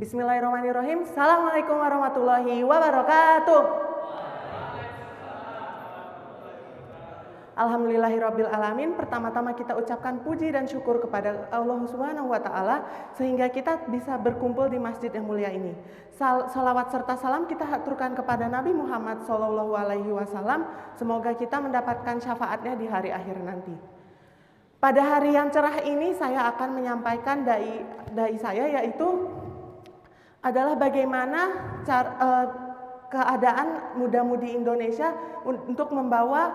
Bismillahirrahmanirrahim. Assalamualaikum warahmatullahi wabarakatuh. Alhamdulillahirabbil alamin. Pertama-tama kita ucapkan puji dan syukur kepada Allah Subhanahu wa taala sehingga kita bisa berkumpul di masjid yang mulia ini. Salawat serta salam kita haturkan kepada Nabi Muhammad SAW. Semoga kita mendapatkan syafaatnya di hari akhir nanti. Pada hari yang cerah ini saya akan menyampaikan dai saya, yaitu adalah bagaimana keadaan muda-mudi Indonesia untuk membawa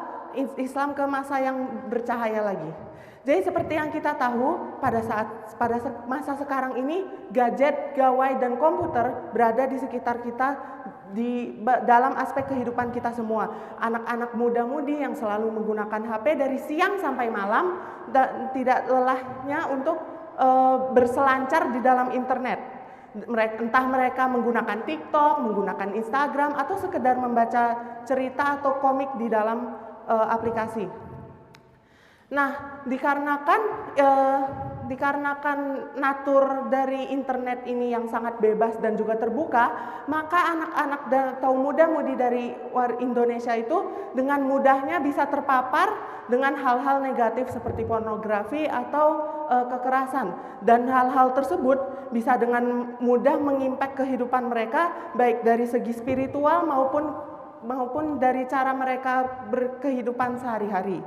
Islam ke masa yang bercahaya lagi. Jadi seperti yang kita tahu, pada masa sekarang ini gadget, gawai, dan komputer berada di sekitar kita dalam aspek kehidupan kita semua. Anak-anak muda-mudi yang selalu menggunakan HP dari siang sampai malam dan tidak lelahnya untuk berselancar di dalam internet. Entah mereka menggunakan TikTok, menggunakan Instagram, atau sekedar membaca cerita atau komik di dalam aplikasi. Nah, dikarenakan natur dari internet ini yang sangat bebas dan juga terbuka, maka anak-anak atau muda-mudi dari Indonesia itu dengan mudahnya bisa terpapar dengan hal-hal negatif seperti pornografi atau kekerasan, dan hal-hal tersebut bisa dengan mudah mengimpact kehidupan mereka, baik dari segi spiritual maupun dari cara mereka berkehidupan sehari-hari.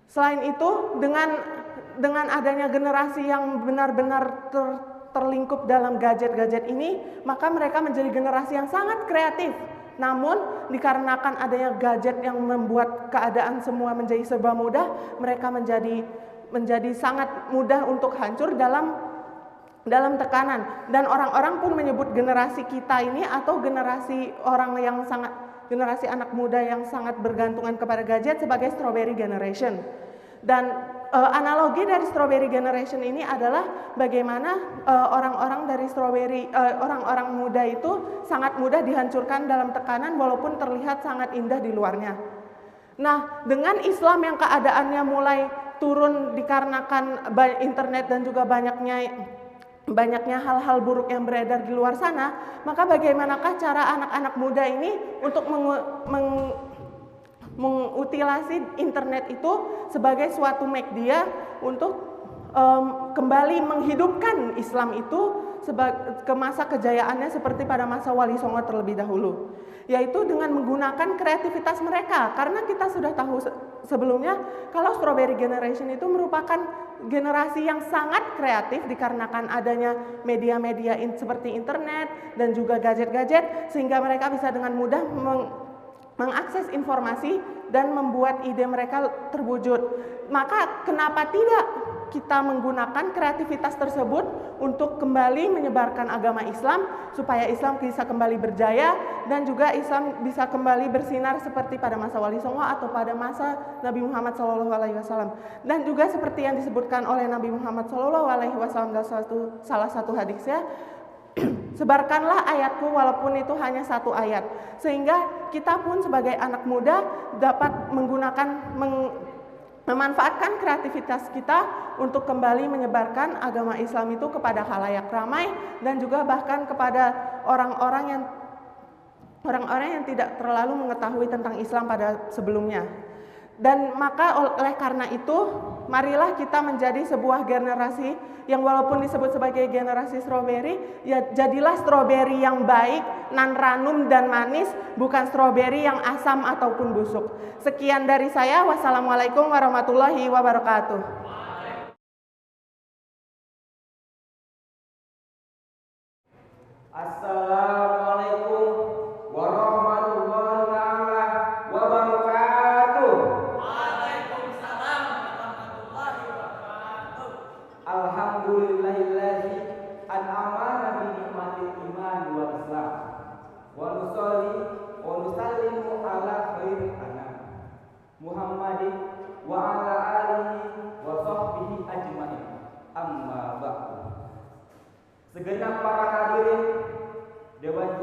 Selain itu, dengan adanya generasi yang benar-benar terlingkup dalam gadget-gadget ini, maka mereka menjadi generasi yang sangat kreatif. Namun, dikarenakan adanya gadget yang membuat keadaan semua menjadi serba mudah, mereka menjadi sangat mudah untuk hancur dalam tekanan. Dan orang-orang pun menyebut generasi kita ini atau generasi anak muda yang sangat bergantungan kepada gadget sebagai strawberry generation. Dan analogi dari strawberry generation ini adalah bagaimana orang-orang muda itu sangat mudah dihancurkan dalam tekanan walaupun terlihat sangat indah di luarnya. Nah, dengan Islam yang keadaannya mulai turun dikarenakan internet dan juga banyaknya hal-hal buruk yang beredar di luar sana, maka bagaimanakah cara anak-anak muda ini untuk mengutilasi internet itu sebagai suatu media untuk kembali menghidupkan Islam itu ke masa kejayaannya seperti pada masa Wali Songo terlebih dahulu, yaitu dengan menggunakan kreativitas mereka. Karena kita sudah tahu sebelumnya kalau strawberry generation itu merupakan generasi yang sangat kreatif dikarenakan adanya media-media seperti internet dan juga gadget-gadget, sehingga mereka bisa dengan mudah mengakses informasi dan membuat ide mereka terwujud. Maka kenapa tidak kita menggunakan kreativitas tersebut untuk kembali menyebarkan agama Islam supaya Islam bisa kembali berjaya dan juga Islam bisa kembali bersinar seperti pada masa Wali Songo atau pada masa Nabi Muhammad SAW. Dan juga seperti yang disebutkan oleh Nabi Muhammad SAW dalam salah satu hadisnya, sebarkanlah ayatku walaupun itu hanya satu ayat, sehingga kita pun sebagai anak muda dapat memanfaatkan kreativitas kita untuk kembali menyebarkan agama Islam itu kepada khalayak ramai dan juga bahkan kepada orang-orang yang tidak terlalu mengetahui tentang Islam pada sebelumnya. Dan maka oleh karena itu, marilah kita menjadi sebuah generasi yang walaupun disebut sebagai generasi strawberry, ya jadilah strawberry yang baik, nan ranum dan manis, bukan strawberry yang asam ataupun busuk. Sekian dari saya. Wassalamualaikum warahmatullahi wabarakatuh. Assalamualaikum warahmatullahi taala wabarakatuh. Waalaikumsalam warahmatullahi wabarakatuh. Alhamdulillahilladzi an'ama bi nikmatil iman wal islam. Wa nusalli wa nusallimu ala khairil anam Muhammadin wa ala alihi wa sahbihi ajmain. Amma ba'du. Segenap para hadirin Dewan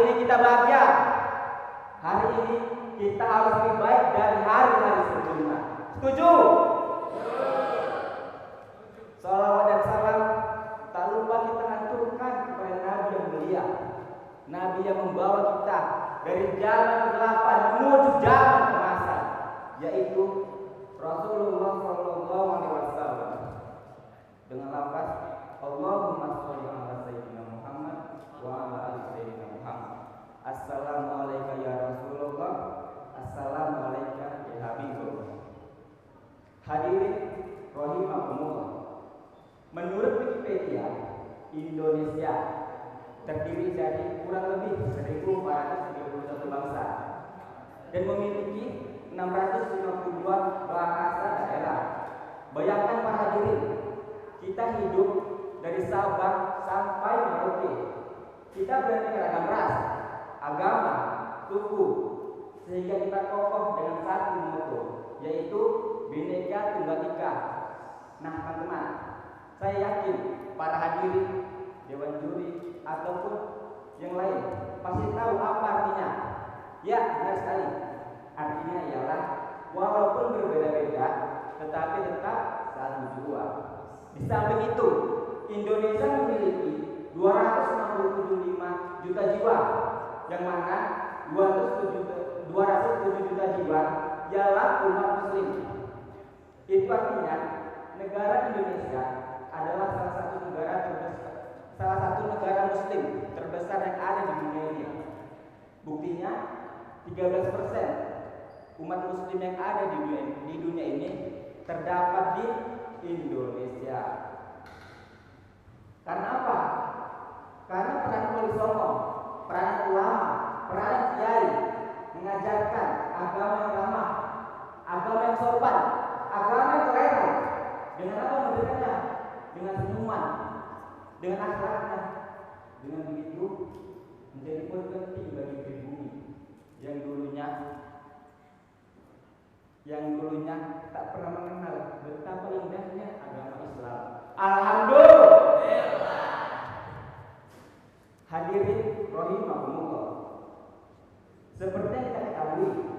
ini kita bahagia. Hari ini kita harus lebih baik dari hari-hari sebelumnya. Setuju? Salawat dan salam tak lupa kita haturkan kepada Nabi yang mulia, Nabi yang membawa kita dari jalan kegelapan menuju jalan keemasan, yaitu Rasulullah Shallallahu Alaihi Wasallam. Dengan lafaz Allahumma sholli ala sayyidina Muhammad wa ala ali sayyidina Muhammad. Assalamualaikum ya Rasulullah, assalamualaikum ya Habibullah. Hadirin rahimakumullah. Menurut Wikipedia, Indonesia terdiri dari kurang lebih 1.431 bangsa dan memiliki 652 bahasa daerah. Bayangkan para hadirin, kita hidup dari Sabang sampai Merauke. Kita beraneka ragam ras, agama, suku, sehingga kita kokoh dengan satu moto, yaitu Bhinneka Tunggal Ika. Nah teman-teman, saya yakin para hadirin, dewan juri ataupun yang lain pasti tahu apa artinya. Ya, benar sekali. Artinya ialah walaupun berbeda-beda, tetapi tetap satu jua. Di samping itu, Indonesia memiliki 265 juta jiwa, yang mana 207 juta jiwa ialah umat muslim. Itu artinya negara Indonesia adalah salah satu negara muslim terbesar yang ada di dunia ini. Buktinya 13% umat muslim yang ada di dunia ini terdapat di Indonesia. Karena apa? Karena peran Wali Songo, peran ulama, peran kiai mengajarkan agama yang ramah, agama yang sopan, agama yang toleran. Dengan apa memberikannya? Dengan senyuman, dengan akhlaknya. Dengan begitu menjadi poin penting bagi pribumi yang dulunya tak pernah mengenal betapa indahnya agama Islam. Alhamdulillah. Hadirin rahimakumullah. Seperti yang kita ketahui,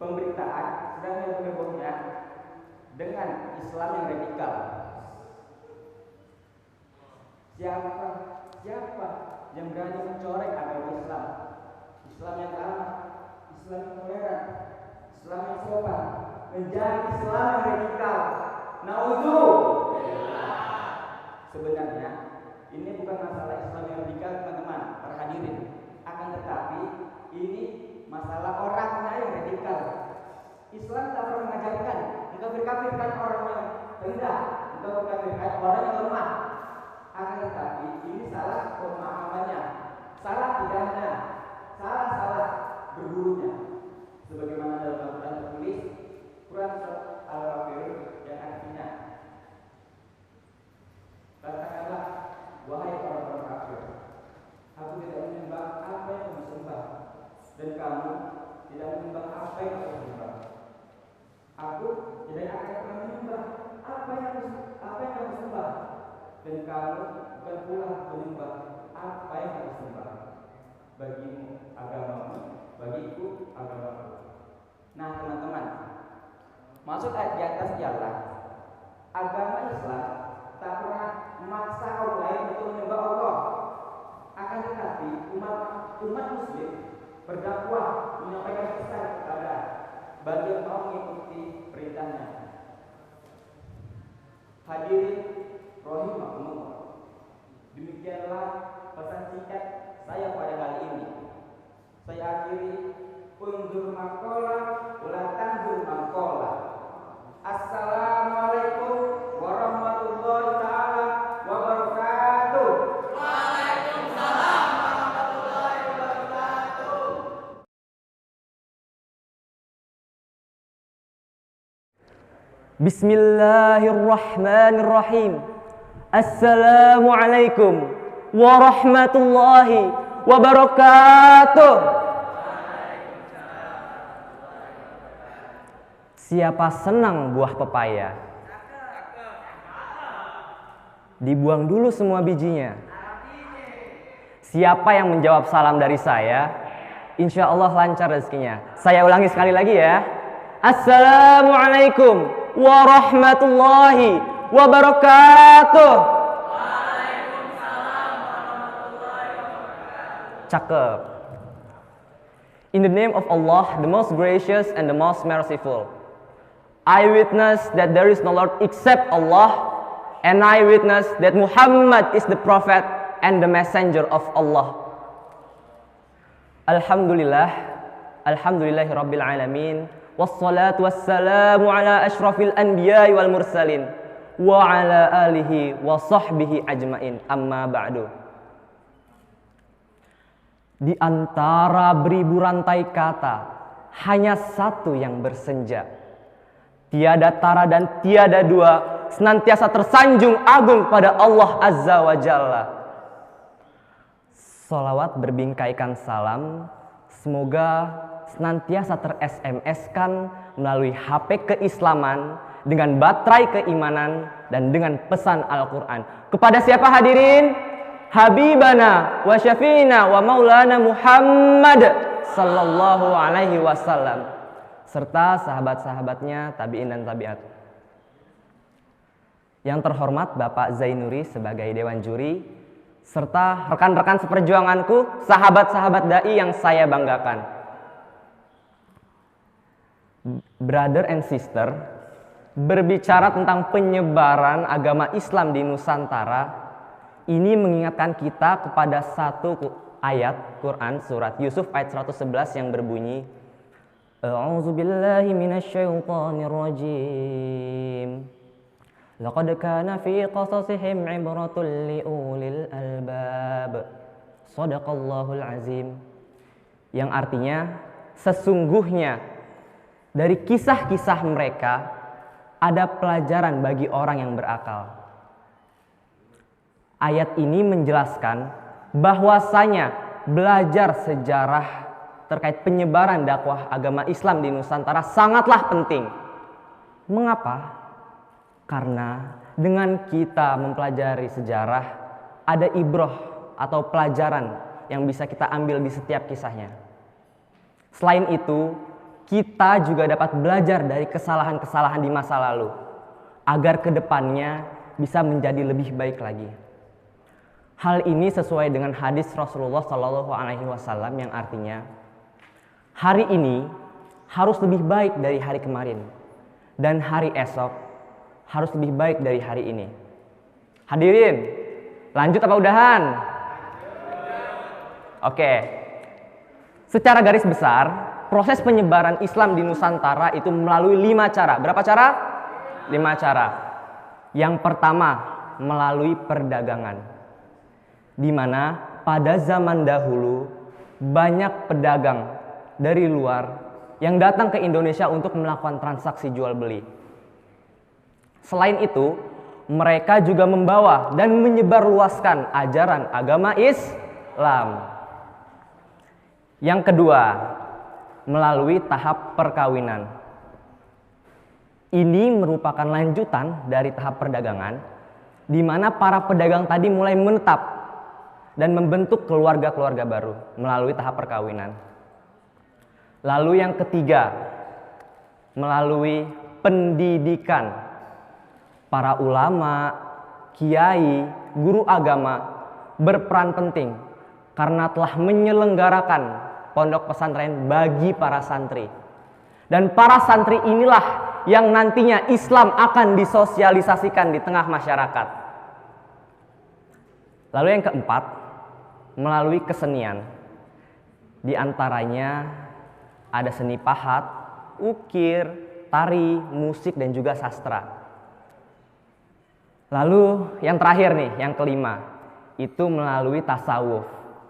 pemberitaan sedang hebohnya dengan Islam yang radikal. Siapa yang berani mencoreng agama Islam? Islam yang ramah, Islam yang toleran, Islam yang sopan, menjadi Islam yang radikal. Nauzubillah. Sebenarnya ini bukan masalah Islam yang radikal, teman-teman, para hadirin. Akan tetapi ini masalah orangnya yang radikal. Islam tak pernah mengajarkan mengkafir-kafirkan orang yang rendah, mengkafir-kafirkan orang yang lemah. Akan tetapi ini salah pemahamannya, salah tidaknya, salah bergurunya. Sebagaimana dalam Al-Quran tertulis, Quran surat Al-Kafir yang artinya, katakanlah, wahai orang-orang kafir, aku tidak menyembah apa yang kamu sembah, dan kamu tidak menyembah apa yang aku sembah. Aku tidak akan pernah menyembah apa yang kamu sembah, dan kamu bukan pula menyembah apa yang kamu sembah. Bagimu agamamu, bagiku agamaku. Nah teman-teman, maksud ayat di atas ialah agama Islam tak pernah memaksa orang lain untuk menyembah Allah. Akan tetapi umat Muslim berdakwah menyampaikan pesan kepada bagi yang mau mengikuti perintahnya. Hadirin rahimakumullah. Demikianlah pesan singkat saya pada kali ini. Saya akhiri, unzur maqala wa la tanzur maqala. Assalamualaikum warahmatullahi taala wabarakatuh. Waalaikumsalam warahmatullahi wabarakatuh. Bismillahirrahmanirrahim. Assalamualaikum warahmatullahi wabarakatuh. Siapa senang buah pepaya? Dibuang dulu semua bijinya. Siapa yang menjawab salam dari saya, insya Allah lancar rezekinya. Saya ulangi sekali lagi ya. Assalamualaikum warahmatullahi wabarakatuh. Cakep. In the name of Allah, the most gracious and the most merciful, I witness that there is no Lord except Allah, and I witness that Muhammad is the prophet and the messenger of Allah. Alhamdulillah, alhamdulillahi rabbil alamin, wassalatu wassalamu ala ashrafil anbiya'i wal mursalin, wa ala alihi wa sahbihi ajmain, amma ba'du. Di antara beribu rantai kata, hanya satu yang bersenja. Tiada tara dan tiada dua, senantiasa tersanjung agung pada Allah Azza wa Jalla. Salawat berbingkaikan salam, semoga senantiasa ter-SMS-kan melalui HP keislaman dengan baterai keimanan dan dengan pesan Al-Quran. Kepada siapa hadirin? Habibana wa syafi'ina wa maulana Muhammad sallallahu alaihi wasallam, serta sahabat-sahabatnya, tabi'in dan tabi'at. Yang terhormat Bapak Zainuri sebagai Dewan Juri, serta rekan-rekan seperjuanganku, sahabat-sahabat da'i yang saya banggakan. Brother and sister, berbicara tentang penyebaran agama Islam di Nusantara, ini mengingatkan kita kepada satu ayat Quran surat Yusuf ayat 111 yang berbunyi, A'udzubillahi minasyaitonirrajim. Laqad kana fi qasasihim ibratul liulil albab. Shadaqallahul azim. Yang artinya, sesungguhnya dari kisah-kisah mereka ada pelajaran bagi orang yang berakal. Ayat ini menjelaskan bahwasanya belajar sejarah terkait penyebaran dakwah agama Islam di Nusantara sangatlah penting. Mengapa? Karena dengan kita mempelajari sejarah, ada ibroh atau pelajaran yang bisa kita ambil di setiap kisahnya. Selain itu, kita juga dapat belajar dari kesalahan-kesalahan di masa lalu, agar kedepannya bisa menjadi lebih baik lagi. Hal ini sesuai dengan hadis Rasulullah Shallallahu Alaihi Wasallam yang artinya, hari ini harus lebih baik dari hari kemarin, dan hari esok harus lebih baik dari hari ini. Hadirin, lanjut apa udahan? Oke. Secara garis besar, proses penyebaran Islam di Nusantara itu melalui 5 cara. Berapa cara? 5 cara. Yang pertama, melalui perdagangan. Di mana pada zaman dahulu banyak pedagang dari luar yang datang ke Indonesia untuk melakukan transaksi jual beli. Selain itu, mereka juga membawa dan menyebarluaskan ajaran agama Islam. Yang kedua, melalui tahap perkawinan. Ini merupakan lanjutan dari tahap perdagangan, di mana para pedagang tadi mulai menetap dan membentuk keluarga-keluarga baru melalui tahap perkawinan. Lalu yang ketiga, melalui pendidikan. Para ulama, kiai, guru agama berperan penting karena telah menyelenggarakan pondok pesantren bagi para santri. Dan para santri inilah yang nantinya Islam akan disosialisasikan di tengah masyarakat. Lalu yang keempat, melalui kesenian. Di antaranya ada seni pahat, ukir, tari, musik, dan juga sastra. Lalu yang terakhir nih, yang kelima, itu melalui tasawuf.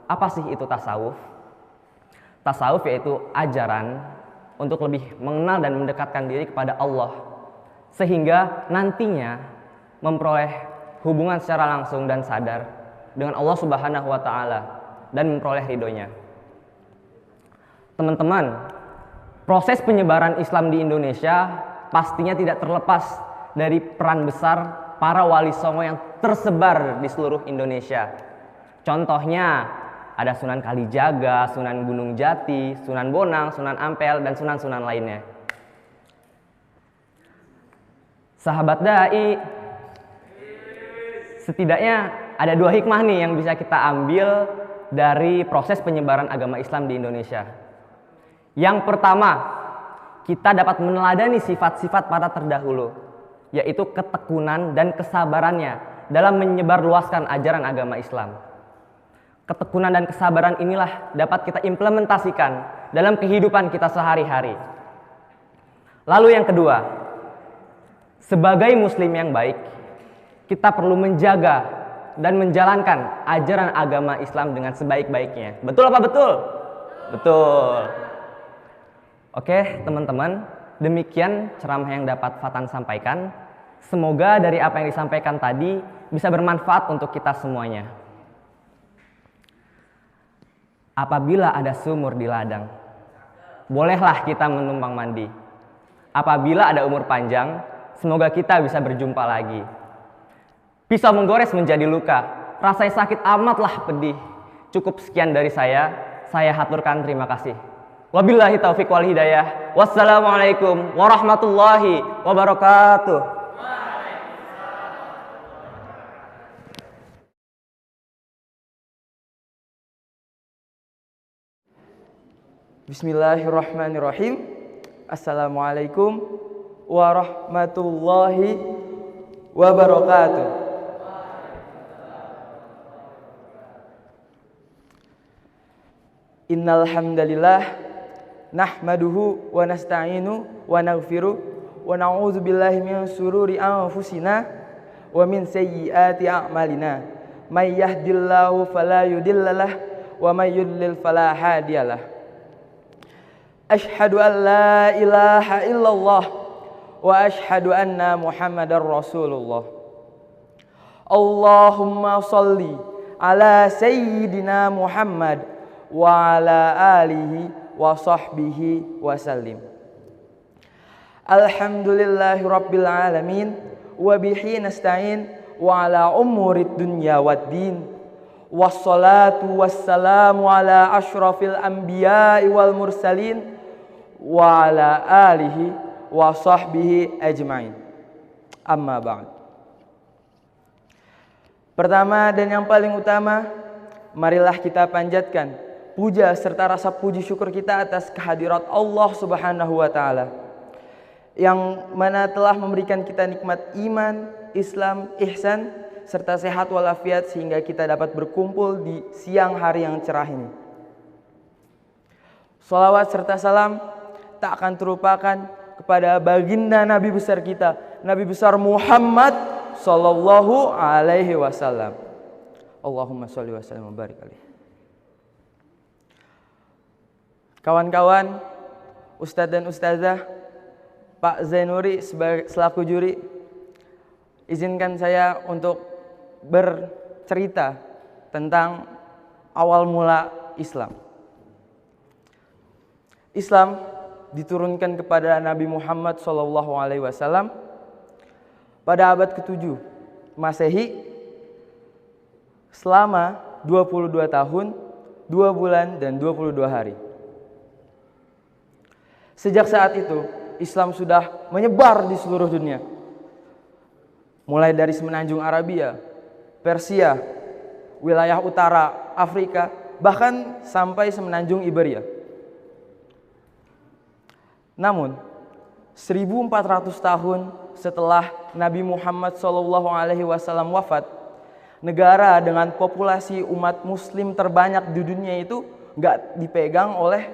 Apa sih itu tasawuf? Tasawuf yaitu ajaran untuk lebih mengenal dan mendekatkan diri kepada Allah, sehingga nantinya memperoleh hubungan secara langsung dan sadar dengan Allah Subhanahu wa Ta'ala dan memperoleh ridhonya. Teman-teman, proses penyebaran Islam di Indonesia pastinya tidak terlepas dari peran besar para wali songo yang tersebar di seluruh Indonesia. Contohnya Ada Sunan Kalijaga, Sunan Gunung Jati, Sunan Bonang, Sunan Ampel, dan sunan-sunan lainnya. Sahabat dai, setidaknya ada 2 hikmah nih yang bisa kita ambil dari proses penyebaran agama Islam di Indonesia. Yang pertama, kita dapat meneladani sifat-sifat para terdahulu, yaitu ketekunan dan kesabarannya dalam menyebarluaskan ajaran agama Islam. Ketekunan dan kesabaran inilah dapat kita implementasikan dalam kehidupan kita sehari-hari. Lalu yang kedua, sebagai muslim yang baik, kita perlu menjaga dan menjalankan ajaran agama Islam dengan sebaik-baiknya. Betul apa betul? Betul. Oke, teman-teman, demikian ceramah yang dapat Fatan sampaikan. Semoga dari apa yang disampaikan tadi bisa bermanfaat untuk kita semuanya. Apabila ada sumur di ladang, bolehlah kita menumpang mandi. Apabila ada umur panjang, semoga kita bisa berjumpa lagi. Pisau menggores menjadi luka, rasanya sakit amatlah pedih. Cukup sekian dari saya haturkan terima kasih. Wabillahi taufiq wal hidayah. Wassalamualaikum warahmatullahi wabarakatuh. Bismillahirrahmanirrahim. Assalamualaikum warahmatullahi wabarakatuh. Innal hamdalillah nahmaduhu wa nasta'inu wa naghfiruh wa na'udzu billahi min shururi anfusina wa min sayyiati a'malina. May yahdihillahu fala mudhillalah wa may yudlil fala hadiyalah. Ashhadu an la ilaha illallah wa ashhadu anna Muhammadar Rasulullah. Allahumma salli ala sayyidina Muhammad wa ala alihi wa sahbihi wa sallim. Alhamdulillahi rabbil alamin wa bihi nasta'in wa ala umurid dunya waddin. Wassalatu wassalamu ala ashrafil anbiya'i wal mursalin wa ala alihi wa sahbihi ajma'in. Amma ba'd. Pertama dan yang paling utama, marilah kita panjatkan puja serta rasa puji syukur kita atas kehadirat Allah Subhanahu wa taala yang mana telah memberikan kita nikmat iman, Islam, ihsan serta sehat walafiat sehingga kita dapat berkumpul di siang hari yang cerah ini. Salawat serta salam tak akan terlupakan kepada baginda Nabi besar kita, Nabi besar Muhammad sallallahu alaihi wasallam. Allahumma sholli wa sallim wa barik alaihi. Kawan-kawan, ustadz dan ustazah, Pak Zainuri selaku juri, izinkan saya untuk bercerita tentang awal mula Islam. Islam diturunkan kepada Nabi Muhammad SAW pada abad ke-7 Masehi selama 22 tahun, 2 bulan dan 22 hari. Sejak saat itu, Islam sudah menyebar di seluruh dunia. Mulai dari semenanjung Arabia, Persia, wilayah utara Afrika, bahkan sampai semenanjung Iberia. Namun, 1400 tahun setelah Nabi Muhammad SAW wafat, negara dengan populasi umat muslim terbanyak di dunia itu nggak dipegang oleh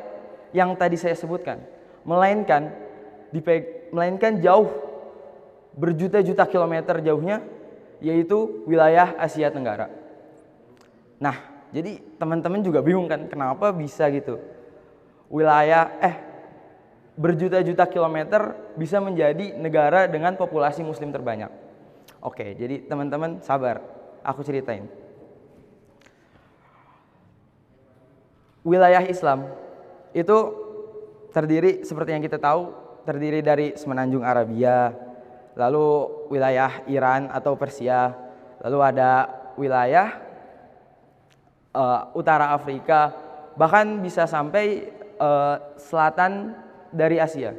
yang tadi saya sebutkan, melainkan jauh berjuta-juta kilometer jauhnya, yaitu wilayah Asia Tenggara. Nah, jadi teman-teman juga bingung kan, kenapa bisa gitu wilayah berjuta-juta kilometer bisa menjadi negara dengan populasi muslim terbanyak. Oke, jadi teman-teman sabar, aku ceritain. Wilayah Islam itu terdiri seperti yang kita tahu, terdiri dari semenanjung Arabia, lalu wilayah Iran atau Persia, lalu ada wilayah utara Afrika, bahkan bisa sampai selatan dari Asia.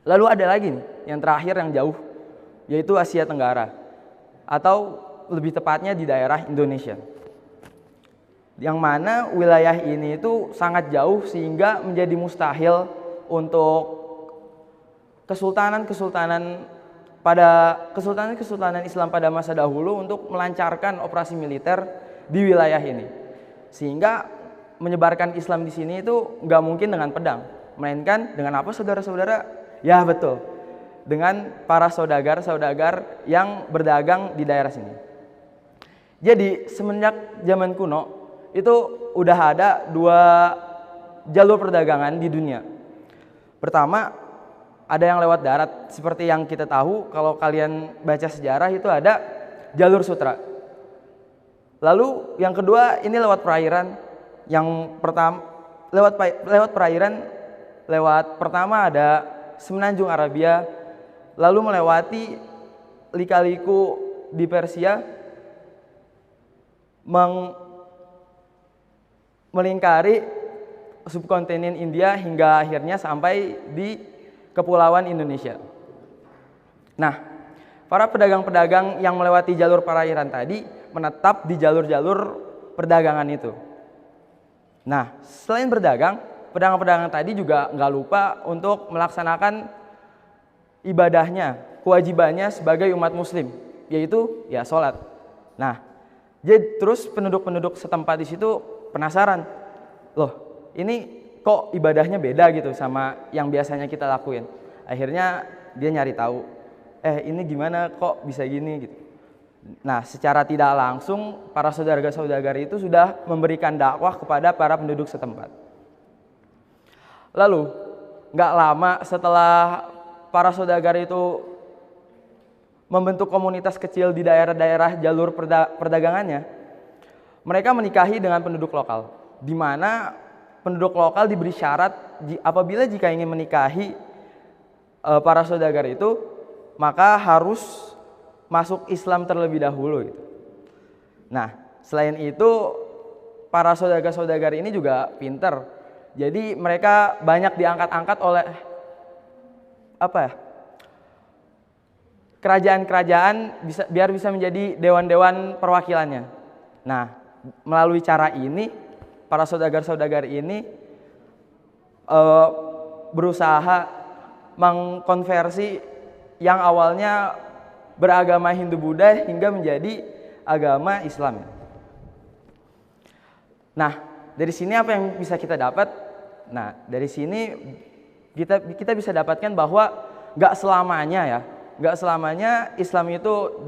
Lalu ada lagi nih, yang terakhir yang jauh, yaitu Asia Tenggara, atau lebih tepatnya di daerah Indonesia. Yang mana wilayah ini itu sangat jauh sehingga menjadi mustahil untuk kesultanan Islam pada masa dahulu untuk melancarkan operasi militer di wilayah ini. Sehingga menyebarkan Islam di sini itu nggak mungkin dengan pedang, melainkan dengan apa, saudara-saudara? Ya betul, dengan para saudagar-saudagar yang berdagang di daerah sini. Jadi semenjak zaman kuno itu udah ada 2 jalur perdagangan di dunia. Pertama, ada yang lewat darat, seperti yang kita tahu kalau kalian baca sejarah itu ada jalur sutra. Lalu yang kedua ini lewat perairan. Yang pertama lewat perairan, lewat pertama ada Semenanjung Arabia, lalu melewati lika-liku di Persia, melingkari subkontinen India hingga akhirnya sampai di Kepulauan Indonesia. Nah, para pedagang-pedagang yang melewati jalur perairan tadi menetap di jalur-jalur perdagangan itu. Nah, selain berdagang, pedagang-pedagang tadi juga nggak lupa untuk melaksanakan ibadahnya, kewajibannya sebagai umat muslim, yaitu ya sholat. Nah, jadi terus penduduk-penduduk setempat di situ penasaran, loh ini kok ibadahnya beda gitu sama yang biasanya kita lakuin. Akhirnya dia nyari tahu, ini gimana kok bisa gini gitu. Nah, secara tidak langsung para saudagar-saudagar itu sudah memberikan dakwah kepada para penduduk setempat. Lalu, nggak lama setelah para saudagar itu membentuk komunitas kecil di daerah-daerah jalur perdagangannya, mereka menikahi dengan penduduk lokal, di mana penduduk lokal diberi syarat apabila jika ingin menikahi para saudagar itu, maka harus masuk Islam terlebih dahulu. Gitu. Nah, selain itu para saudagar-saudagar ini juga pinter. Jadi mereka banyak diangkat-angkat oleh kerajaan-kerajaan biar bisa menjadi dewan-dewan perwakilannya. Nah, melalui cara ini para saudagar-saudagar ini berusaha mengkonversi yang awalnya beragama Hindu-Buddha hingga menjadi agama Islam. Nah, dari sini apa yang bisa kita dapat? Nah, dari sini kita bisa dapatkan bahwa nggak selamanya Islam itu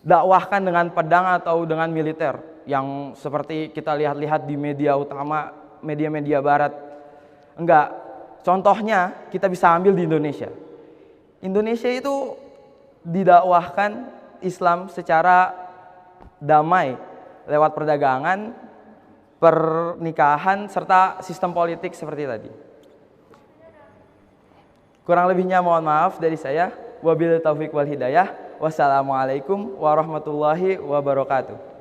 didakwahkan dengan pedang atau dengan militer yang seperti kita lihat-lihat di media utama, media-media barat. Enggak. Contohnya kita bisa ambil di Indonesia. Indonesia itu didakwahkan Islam secara damai lewat perdagangan, pernikahan, serta sistem politik seperti tadi. Kurang lebihnya mohon maaf dari saya. Wabillahi taufiq wal hidayah. Wassalamualaikum warahmatullahi wabarakatuh.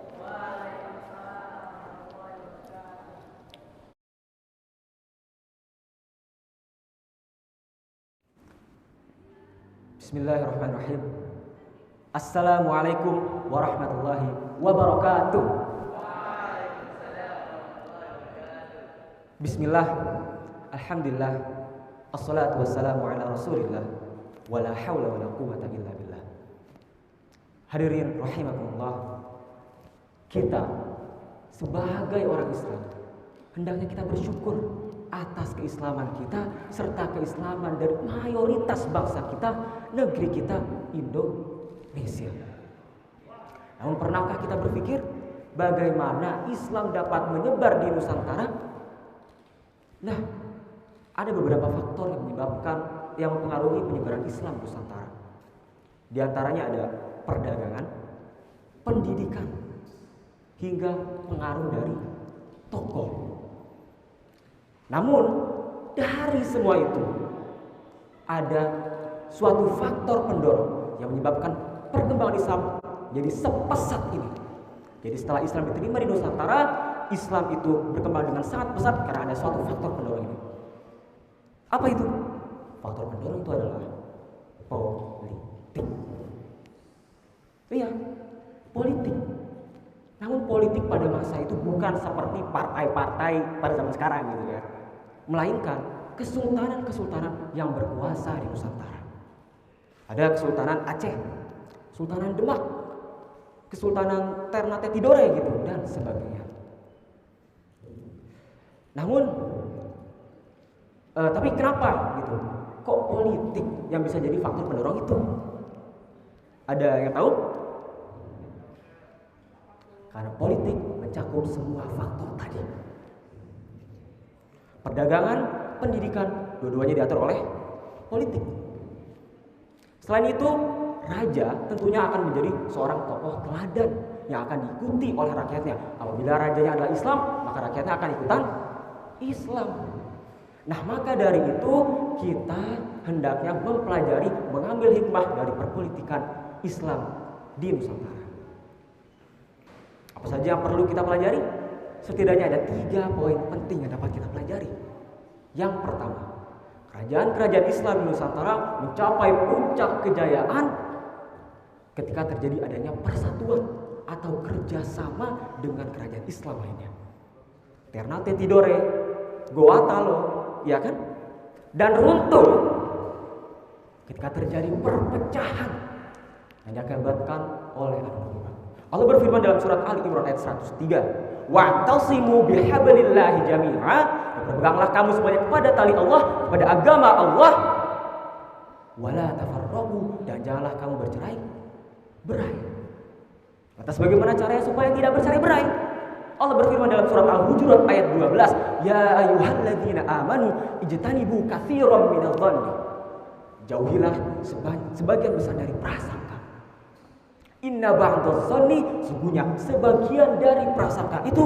Bismillahirrahmanirrahim. Assalamualaikum warahmatullahi wabarakatuh. Bismillah, alhamdulillah, assalatu wassalamu ala rasulillah, wala hawla wala quwwata illa billah. Hadirin rahimakumullah, kita sebagai orang Islam hendaknya kita bersyukur atas keislaman kita serta keislaman dari mayoritas bangsa kita, negeri kita, Indonesia. Namun pernahkah kita berpikir bagaimana Islam dapat menyebar di Nusantara? Nah, ada beberapa faktor yang mempengaruhi penyebaran Islam Nusantara. Di antaranya ada perdagangan, pendidikan, hingga pengaruh dari tokoh. Namun, dari semua itu ada suatu faktor pendorong yang menyebabkan perkembangan Islam jadi sepesat ini. Jadi setelah Islam diterima di Nusantara, Islam itu berkembang dengan sangat pesat karena ada suatu faktor pendorong ini. Apa itu? Faktor pendorong itu adalah politik. Iya, politik. Namun politik pada masa itu bukan seperti partai-partai pada zaman sekarang gitu ya. Melainkan kesultanan-kesultanan yang berkuasa di Nusantara. Ada Kesultanan Aceh, Sultanan Demak, Kesultanan Ternate Tidore gitu dan sebagainya. Namun tapi kenapa gitu? Kok politik yang bisa jadi faktor pendorong itu? Ada yang tahu? Karena politik mencakup semua faktor tadi. Perdagangan, pendidikan, dua-duanya diatur oleh politik. Selain itu, raja tentunya akan menjadi seorang tokoh teladan yang akan diikuti oleh rakyatnya. Apabila rajanya adalah Islam, maka rakyatnya akan ikutan Islam. Nah, maka dari itu kita hendaknya mempelajari, mengambil hikmah dari perpolitikan Islam di Nusantara. Apa saja yang perlu kita pelajari? Setidaknya ada 3 poin penting yang dapat kita pelajari. Yang pertama, kerajaan-kerajaan Islam di Nusantara mencapai puncak kejayaan ketika terjadi adanya persatuan atau kerjasama dengan kerajaan Islam lainnya. Ternate Tidore, Goa Talo, ya kan? Dan runtuh ketika terjadi perpecahan yang diakibatkan oleh adu domba. Allah berfirman dalam surat Ali Imran ayat 103, "Wa'tasimu bihablillahi jami'a." Berpeganglah kamu semuanya kepada tali Allah, kepada agama Allah. Wala tafarraqu, dan janganlah kamu bercerai-berai. Lantas bagaimana caranya supaya tidak bercerai-berai? Allah berfirman dalam surat Al-Hujurat ayat 12, "Ya ayyuhalladzina amanu ijtanibu katsiran minadh-dhanni." Jauhilah sebagian besar dari prasangka. Inna ba'dadh-dhanni, sesungguhnya sebagian dari prasangka itu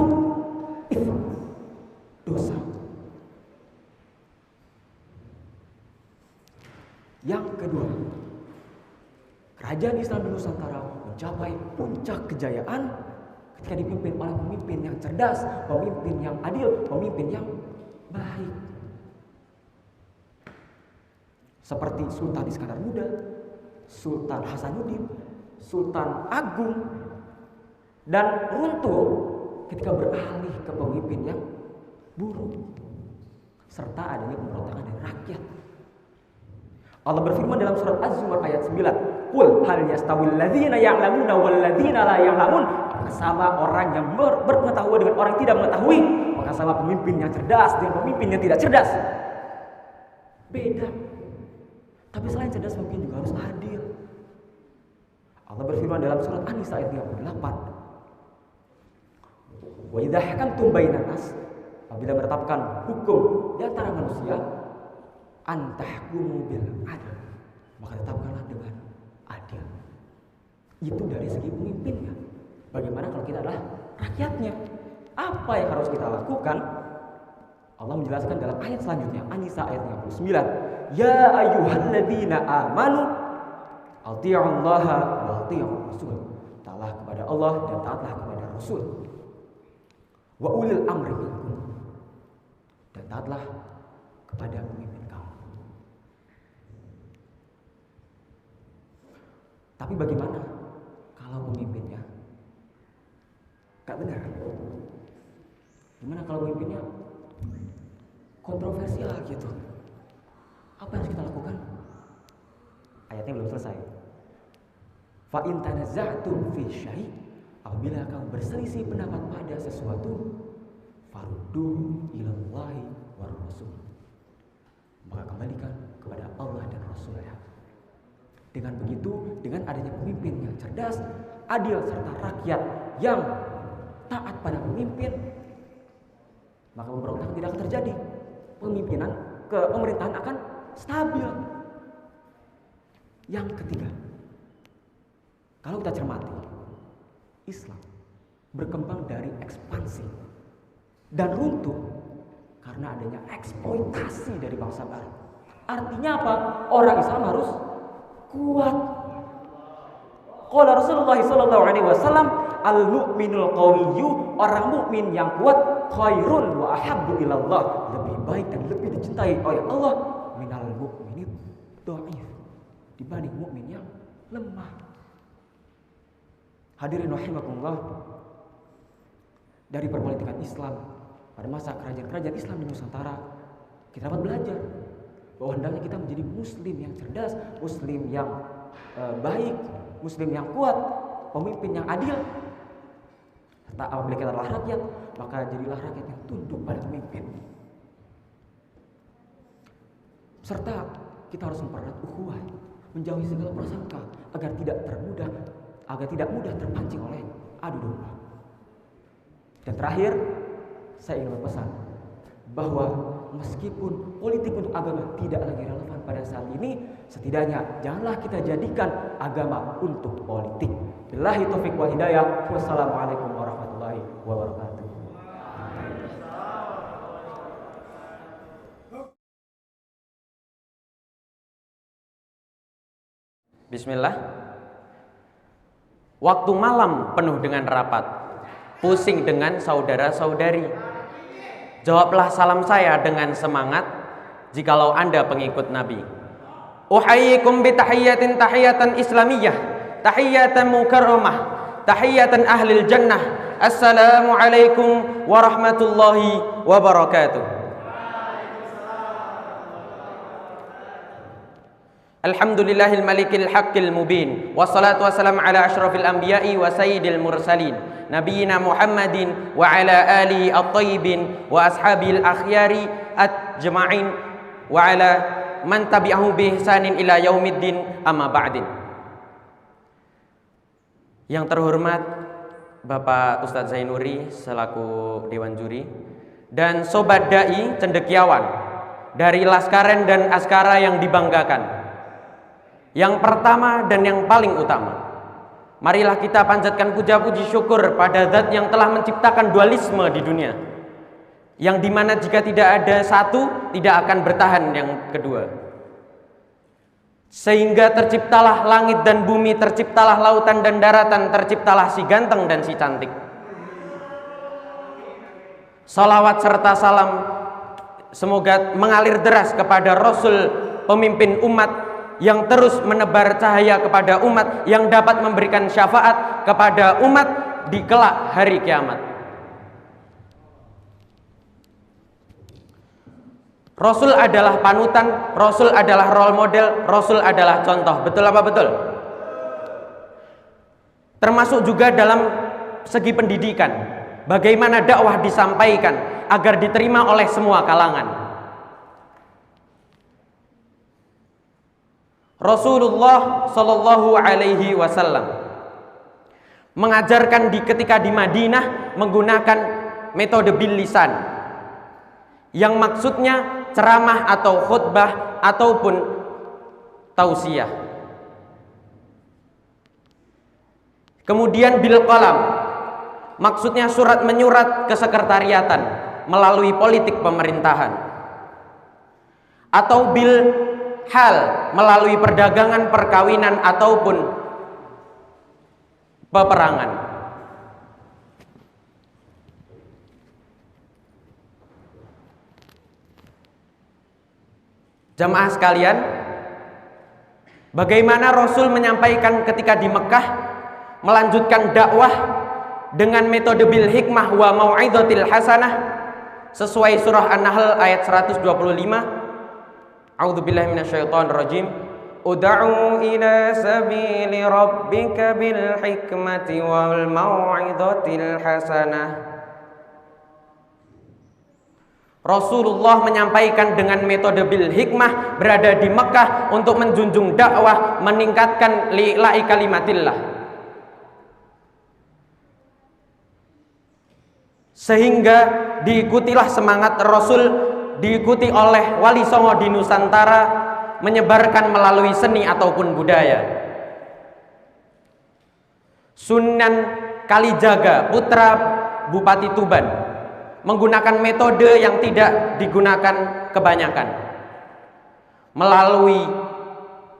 dosa. Yang kedua, kerajaan Islam di Nusantara mencapai puncak kejayaan ketika dipimpin oleh pemimpin yang cerdas, pemimpin yang adil, pemimpin yang baik. Seperti Sultan Iskandar Muda, Sultan Hasanuddin, Sultan Agung, dan runtuh ketika beralih ke pemimpin yang buruk, serta adanya pemberontakan dari rakyat. Allah berfirman dalam surat Az-Zumar ayat 9, "Qul hal yastawil ladzina ya'lamuna wal ladzina la ya'lamun?" Apakah sama orang yang berpengetahuan dengan orang yang tidak mengetahui? Apakah sama pemimpin yang cerdas dengan pemimpin yang tidak cerdas? Beda. Tapi selain cerdas, pemimpin juga harus adil. Allah berfirman dalam surat An-Nisa ayat 38, "Wa idza hakamtum bainan nas," apabila menetapkan hukum di antara manusia, "antahkumu bil adl," maka tetapkanlah dengan adil. Itu dari segi pemimpinnya. Bagaimana kalau kita adalah rakyatnya? Apa yang harus kita lakukan? Allah menjelaskan dalam ayat selanjutnya, An-Nisa ayat 59, "Ya ayyuhalladzina amanu atii'ullaha wa atii'ur rasul." Taatlah kepada Allah dan taatlah kepada Rasul. Wa ulil amri minkum, dan taatlah kepada pemimpin kamu. Tapi bagaimana kalau pemimpinnya gak benar? Gimana kalau pemimpinnya kontroversial gitu? Apa yang harus kita lakukan? Ayatnya belum selesai. Fa in tanaza'tum fi syai', apabila kamu berselisih pendapat pada sesuatu, faruddu ilallahi war rasul, maka kembalikan kepada Allah dan Rasul-Nya. Dengan begitu, dengan adanya pemimpin yang cerdas, adil, serta rakyat yang taat pada pemimpin, maka pemberontakan tidak akan terjadi. Pemerintahan akan stabil. Yang ketiga, kalau kita cermati, Islam berkembang dari ekspansi dan runtuh karena adanya eksploitasi dari bangsa barat. Artinya apa? Orang Islam harus kuat. Qala Rasulullah sallallahu alaihi wasallam, al-mu'minul qawiyyu, orang mukmin yang kuat, khairun wa ahabbu ilallah, lebih baik dan lebih dicintai oleh Allah minal mu'minid dhaif, dibanding mukmin yang lemah. Hadirin rahimakumullah, dari perpolitikan Islam pada masa kerajaan-kerajaan Islam di Nusantara, kita dapat belajar bahwa hendaknya kita menjadi muslim yang cerdas, muslim yang baik, muslim yang kuat, pemimpin yang adil. Serta apabila kita adalah rakyat, maka jadilah rakyat yang tunduk pada pemimpin. Serta kita harus mempererat ukhuwah, menjauhi segala prasangka agar tidak mudah terpancing oleh adu domba. Dan terakhir, saya ingin berpesan bahwa meskipun politik untuk agama tidak lagi relevan pada saat ini, setidaknya janganlah kita jadikan agama untuk politik. Billahi taufiq wal hidayah. Wassalamualaikum warahmatullahi wabarakatuh. Bismillah. Waktu malam penuh dengan rapat, pusing dengan saudara-saudari. Jawablah salam saya dengan semangat, jikalau Anda pengikut Nabi. Uhayyikum bi tahiyyatin tahiyatan islamiyah, tahiyatan mukarramah, tahiyatan ahlil jannah. Assalamualaikum warahmatullahi wabarakatuh. Alhamdulillahil malikil haqqil mubin, wassalatu wassalamu ala asyrafil anbiya'i wa sayyidil mursalin, nabiyina Muhammadin wa ala alihi at-tayyibin wa ashabil akhyari ajma'in wa ala man tabi'ahu bi ihsanin ila yaumiddin, amma ba'din. Yang terhormat Bapak Ustadz Zainuri selaku Dewan Juri, dan Sobat Dai Cendekiawan dari Laskaren dan Askara yang dibanggakan. Yang pertama dan yang paling utama, marilah kita panjatkan puja puji syukur pada Zat yang telah menciptakan dualisme di dunia, yang dimana jika tidak ada satu, tidak akan bertahan yang kedua. Sehingga terciptalah langit dan bumi, terciptalah lautan dan daratan, terciptalah si ganteng dan si cantik. Salawat serta salam semoga mengalir deras kepada Rasul, pemimpin umat, yang terus menebar cahaya kepada umat, yang dapat memberikan syafaat kepada umat di kelak hari kiamat. Rasul adalah panutan, Rasul adalah role model, Rasul adalah contoh. Betul apa betul? Termasuk juga dalam segi pendidikan, bagaimana dakwah disampaikan agar diterima oleh semua kalangan. Rasulullah Shallallahu Alaihi Wasallam mengajarkan ketika di Madinah menggunakan metode bil lisan, yang maksudnya ceramah atau khutbah ataupun tausiah. Kemudian bil qalam, maksudnya surat menyurat ke sekretariatan melalui politik pemerintahan, atau bil hal melalui perdagangan, perkawinan ataupun peperangan. Jamaah sekalian, bagaimana Rasul menyampaikan ketika di Mekah, melanjutkan dakwah dengan metode bil hikmah wa mau'izatil hasanah sesuai surah An-Nahl ayat 125. A'udzubillahi minasyaitonirrajim. Ud'u ila sabili rabbika bil hikmati wal mau'izatil hasanah. Rasulullah menyampaikan dengan metode bil hikmah, berada di Mekah untuk menjunjung dakwah, meningkatkan li'la'i kalimatillah. Sehingga diikutilah semangat Rasul, diikuti oleh Wali Songo di Nusantara, menyebarkan melalui seni ataupun budaya. Sunan Kalijaga, putra Bupati Tuban, menggunakan metode yang tidak digunakan kebanyakan, melalui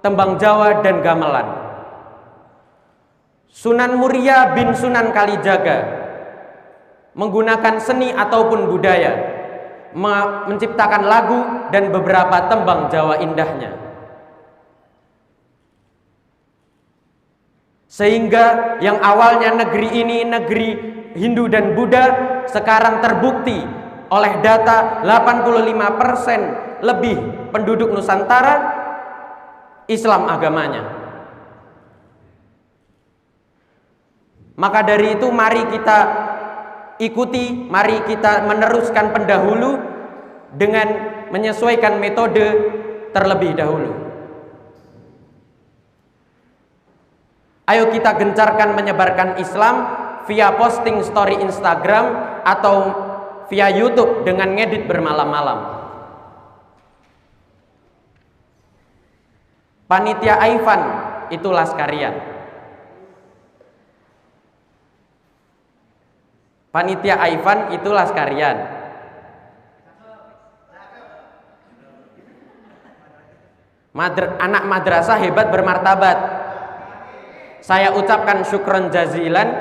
tembang Jawa dan gamelan. Sunan Muria bin Sunan Kalijaga menggunakan seni ataupun budaya, menciptakan lagu dan beberapa tembang Jawa indahnya, sehingga yang awalnya negeri ini negeri Hindu dan Buddha sekarang terbukti oleh data 85% lebih penduduk Nusantara Islam agamanya. Maka dari itu mari kita ikuti, mari kita meneruskan pendahulu dengan menyesuaikan metode terlebih dahulu. Ayo kita gencarkan menyebarkan Islam via posting story Instagram atau via YouTube dengan ngedit bermalam-malam. Panitia Aifan itu Laskarian. Panitia Aifan itu Laskarian. Anak madrasah hebat bermartabat. Saya ucapkan syukron jazilan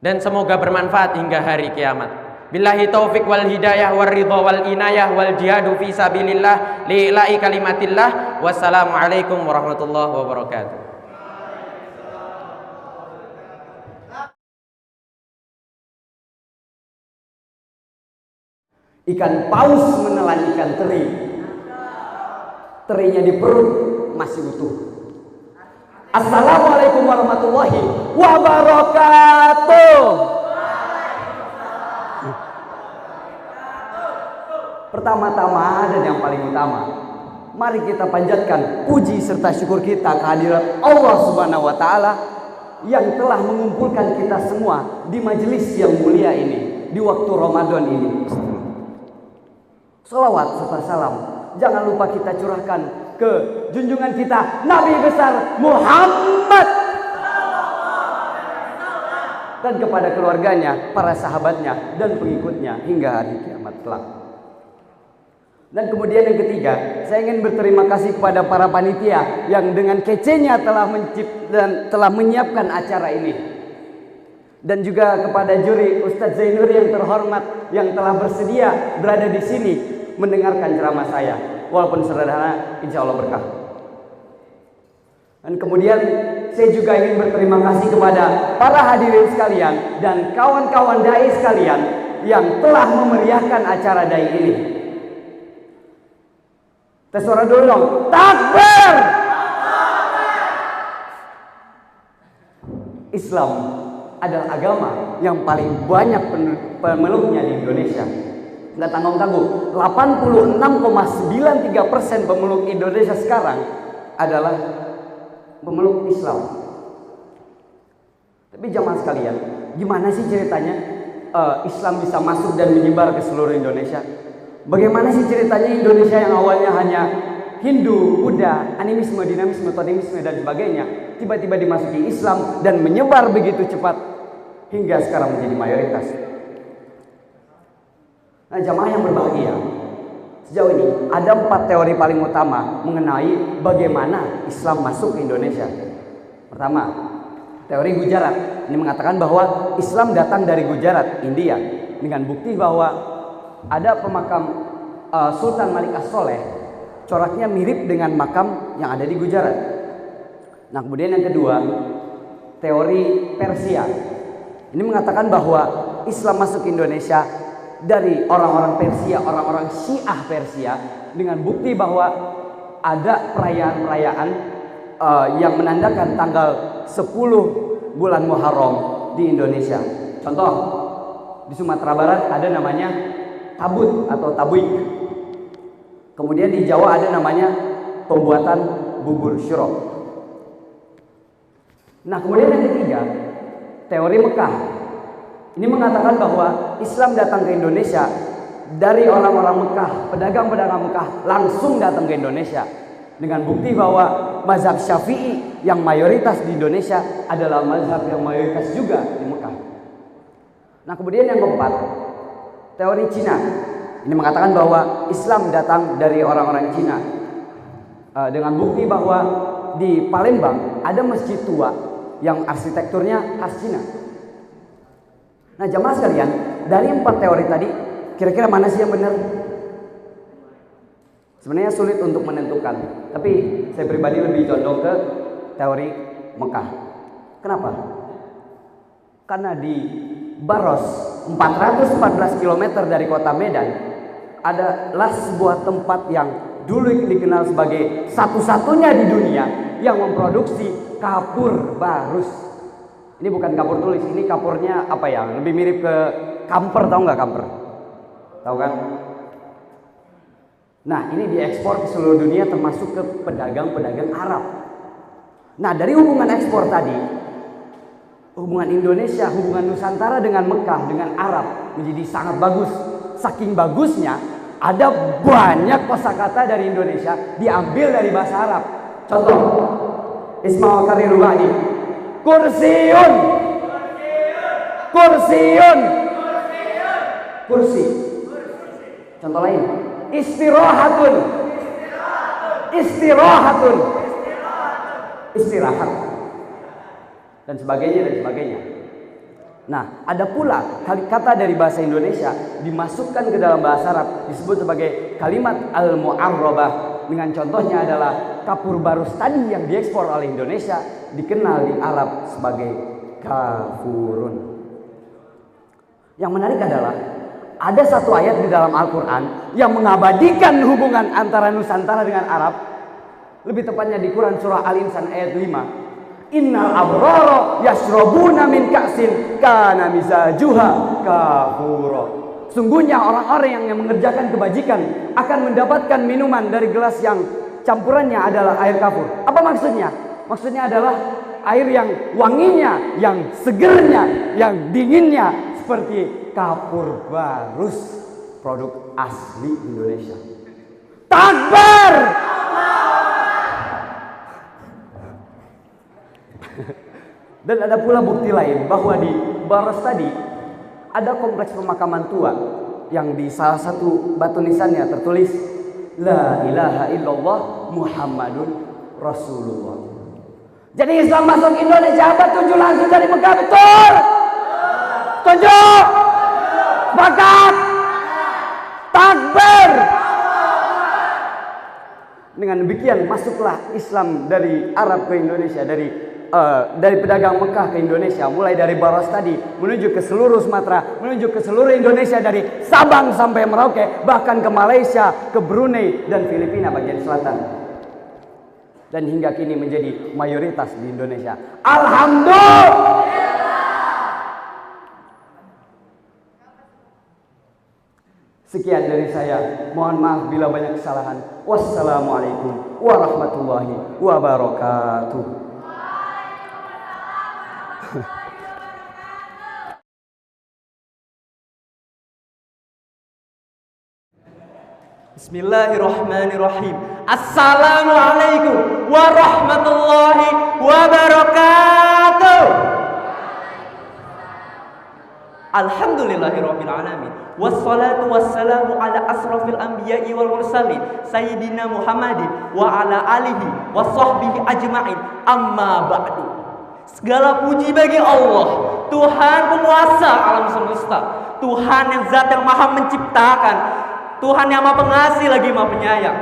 dan semoga bermanfaat hingga hari kiamat. Billahi taufik wal hidayah wal ridha wal inayah wal jihadu fi sabilillah li'ila'i kalimatillah. Wassalamualaikum warahmatullahi wabarakatuh. Ikan paus menelan ikan teri. Terinya di perut masih utuh. Assalamualaikum warahmatullahi wabarakatuh. Pertama-tama dan yang paling utama, mari kita panjatkan puji serta syukur kita kehadirat Allah Subhanahu wa taala yang telah mengumpulkan kita semua di majelis yang mulia ini di waktu Ramadan ini. Salawat serta salam jangan lupa kita curahkan ke junjungan kita Nabi besar Muhammad dan kepada keluarganya, para sahabatnya dan pengikutnya hingga hari kiamat kelak. Dan kemudian yang ketiga, saya ingin berterima kasih kepada para panitia yang dengan kecenya telah menyiapkan acara ini. Dan juga kepada juri Ustadz Zainuri yang terhormat yang telah bersedia berada di sini mendengarkan ceramah saya, walaupun sederhana, insya Allah berkah. Dan kemudian saya juga ingin berterima kasih kepada para hadirin sekalian dan kawan-kawan dai sekalian yang telah memeriahkan acara dai ini. Tes suara dulu dong. Takbir! Islam adalah agama yang paling banyak pemeluknya di Indonesia. Nggak tanggung-tanggung, 86,93% pemeluk Indonesia sekarang adalah pemeluk Islam. Tapi jamaah sekalian, gimana sih ceritanya Islam bisa masuk dan menyebar ke seluruh Indonesia? Bagaimana sih ceritanya Indonesia yang awalnya hanya Hindu, Buddha, animisme, dinamisme, totemisme dan sebagainya tiba-tiba dimasuki Islam dan menyebar begitu cepat hingga sekarang menjadi mayoritas. Nah, jamaah yang berbahagia, sejauh ini ada 4 teori paling utama mengenai bagaimana Islam masuk ke Indonesia. Pertama, teori Gujarat. Ini mengatakan bahwa Islam datang dari Gujarat, India, dengan bukti bahwa ada pemakam Sultan Malik As-Soleh, coraknya mirip dengan makam yang ada di Gujarat. Nah, kemudian yang kedua, teori Persia. Ini mengatakan bahwa Islam masuk ke Indonesia dari orang-orang Persia, orang-orang Syiah Persia, dengan bukti bahwa ada perayaan-perayaan yang menandakan tanggal 10 bulan Muharram di Indonesia. Contoh, di Sumatera Barat ada namanya tabut atau tabuik. Kemudian di Jawa ada namanya pembuatan bubur syurok. Nah, kemudian yang ketiga, teori Mekah. Ini mengatakan bahwa Islam datang ke Indonesia dari orang-orang Mekah, pedagang-pedagang Mekah langsung datang ke Indonesia, dengan bukti bahwa mazhab Syafi'i yang mayoritas di Indonesia adalah mazhab yang mayoritas juga di Mekah. Nah, kemudian yang keempat, teori Cina. Ini mengatakan bahwa Islam datang dari orang-orang Cina, dengan bukti bahwa di Palembang ada masjid tua yang arsitekturnya khas Cina. Nah jamaah sekalian, dari 4 teori tadi, kira-kira mana sih yang benar? Sebenarnya sulit untuk menentukan, tapi saya pribadi lebih condong ke teori Mekah. Kenapa? Karena di Baros, 414 km dari kota Medan, adalah sebuah tempat yang dulu dikenal sebagai satu-satunya di dunia yang memproduksi kapur barus. Ini bukan kapur tulis, ini kapurnya apa ya? Lebih mirip ke kamper, tahu nggak kamper? Tahu kan? Nah, ini diekspor ke seluruh dunia termasuk ke pedagang-pedagang Arab. Nah, dari hubungan ekspor tadi, hubungan Indonesia, hubungan Nusantara dengan Mekah, dengan Arab menjadi sangat bagus. Saking bagusnya, ada banyak kosakata dari Indonesia diambil dari bahasa Arab. Contoh, Ismail Karir Ruhani, kursiun, kursiun, kursi. Contoh lain, istirahatun, istirahatun, istirahat, dan sebagainya dan sebagainya. Nah, ada pula kata dari bahasa Indonesia dimasukkan ke dalam bahasa Arab disebut sebagai kalimat al-mu'arrabah. Dengan contohnya adalah kapur barus tadi yang diekspor oleh Indonesia dikenal di Arab sebagai kafurun. Yang menarik adalah ada satu ayat di dalam Al-Quran yang mengabadikan hubungan antara Nusantara dengan Arab. Lebih tepatnya di Quran surah Al-Insan ayat 5. Innal abrara yashrabuna min ka'sin kana mizajuha kafura. Sungguhnya orang-orang yang mengerjakan kebajikan akan mendapatkan minuman dari gelas yang campurannya adalah air kafur. Apa maksudnya? Maksudnya adalah air yang wanginya, yang segernya, yang dinginnya seperti kapur barus, produk asli Indonesia. Takbir! Dan ada pula bukti lain bahwa di Baros tadi ada kompleks pemakaman tua yang di salah satu batu nisannya tertulis La ilaha illallah Muhammadun Rasulullah. Jadi Islam masuk Indonesia abad 7 langsung dari Mekah, betul? Setuju? Sepakat? Takbir! Dengan demikian masuklah Islam dari Arab ke Indonesia, dari pedagang Mekah ke Indonesia, mulai dari Baros tadi menuju ke seluruh Sumatera, menuju ke seluruh Indonesia dari Sabang sampai Merauke, bahkan ke Malaysia, ke Brunei dan Filipina bagian selatan. Dan hingga kini menjadi mayoritas di Indonesia. Alhamdulillah. Sekian dari saya. Mohon maaf bila banyak kesalahan. Wassalamualaikum warahmatullahi wabarakatuh. Bismillahirrahmanirrahim. Assalamualaikum warahmatullahi wabarakatuh. Alhamdulillahirabbil alamin. Wassalatu wassalamu ala asrafil anbiya'i wal mursalin sayyidina Muhammadin wa ala alihi wa sahbihi ajma'in. Amma ba'du. Segala puji bagi Allah, Tuhan penguasa alam semesta, Tuhan yang zat yang maha menciptakan, Tuhan yang maha pengasih lagi maha penyayang.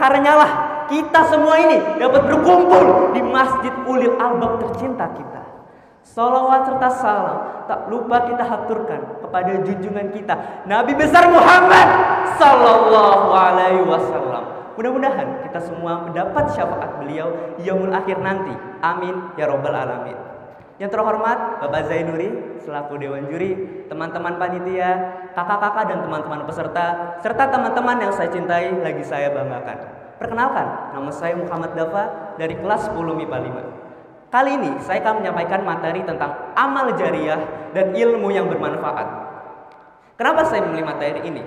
Karenanya lah kita semua ini dapat berkumpul di Masjid Ulil Albab tercinta kita. Salawat serta salam tak lupa kita haturkan kepada junjungan kita Nabi besar Muhammad sallallahu alaihi wasallam. Mudah-mudahan kita semua mendapat syafaat beliau yaumul akhir nanti. Amin ya robbal alamin. Yang terhormat Bapak Zainuri selaku Dewan Juri, teman-teman panitia, kakak-kakak dan teman-teman peserta, serta teman-teman yang saya cintai lagi saya banggakan. Perkenalkan, nama saya Muhammad Dafa dari kelas 10 MIPA 5. Kali ini saya akan menyampaikan materi tentang amal jariah dan ilmu yang bermanfaat. Kenapa saya memilih materi ini?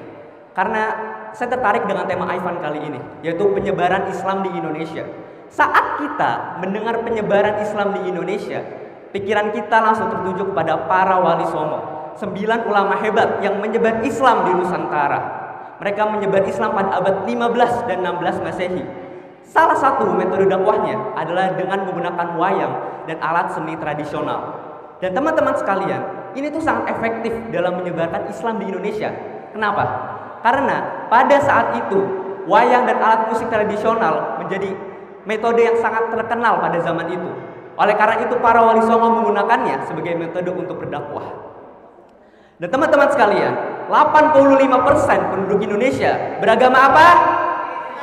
Karena saya tertarik dengan tema Aifan kali ini, yaitu penyebaran Islam di Indonesia. Saat kita mendengar penyebaran Islam di Indonesia, pikiran kita langsung tertuju kepada para wali songo, 9 ulama hebat yang menyebar Islam di Nusantara. Mereka menyebar Islam pada abad 15 dan 16 Masehi. Salah satu metode dakwahnya adalah dengan menggunakan wayang dan alat seni tradisional. Dan teman-teman sekalian, ini tuh sangat efektif dalam menyebarkan Islam di Indonesia. Kenapa? Karena pada saat itu wayang dan alat musik tradisional menjadi metode yang sangat terkenal pada zaman itu. Oleh karena itu para wali songo menggunakannya sebagai metode untuk berdakwah. Dan teman-teman sekalian, 85% penduduk Indonesia beragama apa?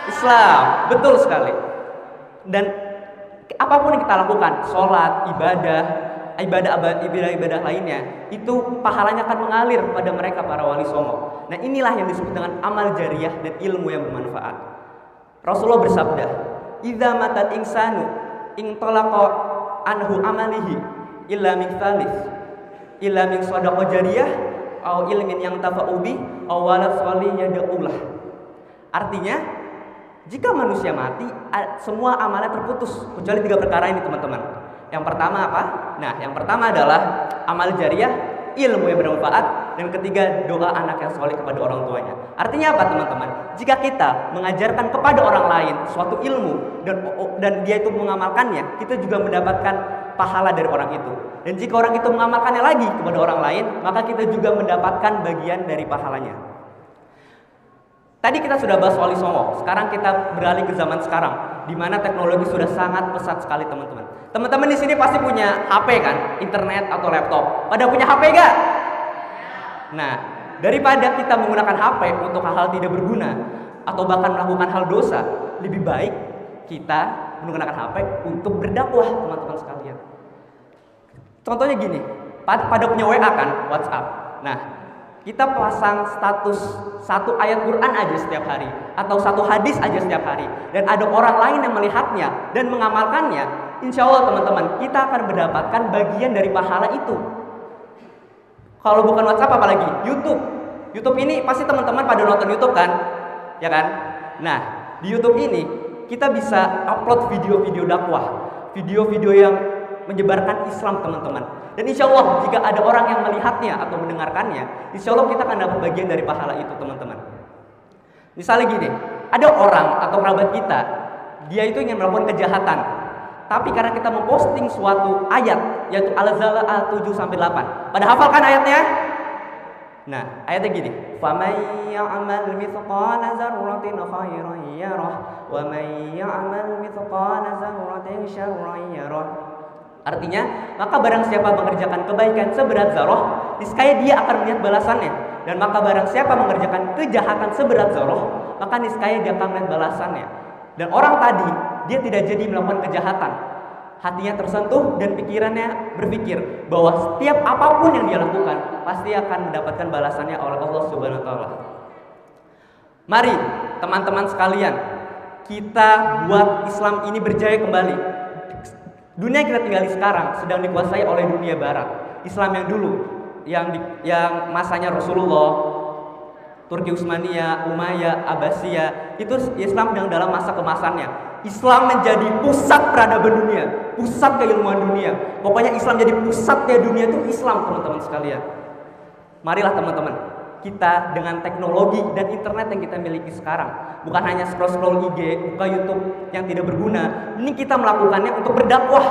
Islam. Betul sekali. Dan apapun yang kita lakukan, sholat, ibadah lainnya, itu pahalanya akan mengalir pada mereka para wali songo. Nah, inilah yang disebut dengan amal jariyah dan ilmu yang bermanfaat. Rasulullah bersabda, "Idza matat insanu intalaqa anhu amalihi illa min thalith, illa min shadaqah jariyah au ilmin yang tafa'u bi au walad shalih yad'ulah." Artinya, jika manusia mati, semua amalnya terputus kecuali 3 perkara ini, teman-teman. Yang pertama apa? Nah, yang pertama adalah amal jariyah, ilmu yang bermanfaat, dan ketiga doa anak yang soleh kepada orang tuanya. Artinya apa, teman-teman? Jika kita mengajarkan kepada orang lain suatu ilmu dan dia itu mengamalkannya, kita juga mendapatkan pahala dari orang itu. Dan jika orang itu mengamalkannya lagi kepada orang lain, maka kita juga mendapatkan bagian dari pahalanya. Tadi kita sudah bahas wali songo. Sekarang kita beralih ke zaman sekarang, di mana teknologi sudah sangat pesat sekali, teman-teman. Teman-teman di sini pasti punya HP kan, internet atau laptop. Pada punya HP gak? Nah, daripada kita menggunakan HP untuk hal-hal tidak berguna atau bahkan melakukan hal dosa, lebih baik kita menggunakan HP untuk berdakwah, teman-teman sekalian. Contohnya gini, pada punya WA kan, WhatsApp. Nah, kita pasang status satu ayat Quran aja setiap hari atau satu hadis aja setiap hari, dan ada orang lain yang melihatnya dan mengamalkannya, insya Allah teman-teman, kita akan mendapatkan bagian dari pahala itu. Kalau bukan WhatsApp apalagi YouTube. YouTube ini pasti teman-teman pada nonton YouTube kan? Ya kan? Nah, di YouTube ini kita bisa upload video-video dakwah, video-video yang menyebarkan Islam, teman-teman. Dan insya Allah jika ada orang yang melihatnya atau mendengarkannya, insya Allah kita akan dapat bagian dari pahala itu, teman-teman. Misalnya gini, ada orang atau kerabat kita, dia itu ingin melakukan kejahatan, tapi karena kita memposting suatu ayat, yaitu Al-Zalzal 7-8. Pada hafalkan ayatnya? Nah, ayatnya gini, فَمَنْ يَعْمَلْ مِثْقَالَ ذَرَّةٍ خَيْرًا يَرَهُ وَمَنْ يَعْمَلْ مِثْقَالَ ذَرَّةٍ شَرًّا يَرَهُ. Artinya, maka barang siapa mengerjakan kebaikan seberat zarah, niscaya dia akan melihat balasannya. Dan maka barang siapa mengerjakan kejahatan seberat zarah, maka niscaya dia akan melihat balasannya. Dan orang tadi, dia tidak jadi melakukan kejahatan. Hatinya tersentuh dan pikirannya berpikir bahwa setiap apapun yang dia lakukan pasti akan mendapatkan balasannya oleh Allah Subhanahu wa taala. Mari teman-teman sekalian, kita buat Islam ini berjaya kembali. Dunia yang kita tinggali sekarang sedang dikuasai oleh dunia barat. Islam yang dulu, yang masanya Rasulullah, Turki Utsmaniyah, Umayyah, Abbasiyah, itu Islam yang dalam masa kemasannya. Islam menjadi pusat peradaban dunia, pusat keilmuan dunia. Pokoknya Islam jadi pusatnya dunia itu Islam, teman-teman sekalian. Marilah teman-teman, kita dengan teknologi dan internet yang kita miliki sekarang, bukan hanya scroll-scroll IG, buka YouTube yang tidak berguna, ini kita melakukannya untuk berdakwah.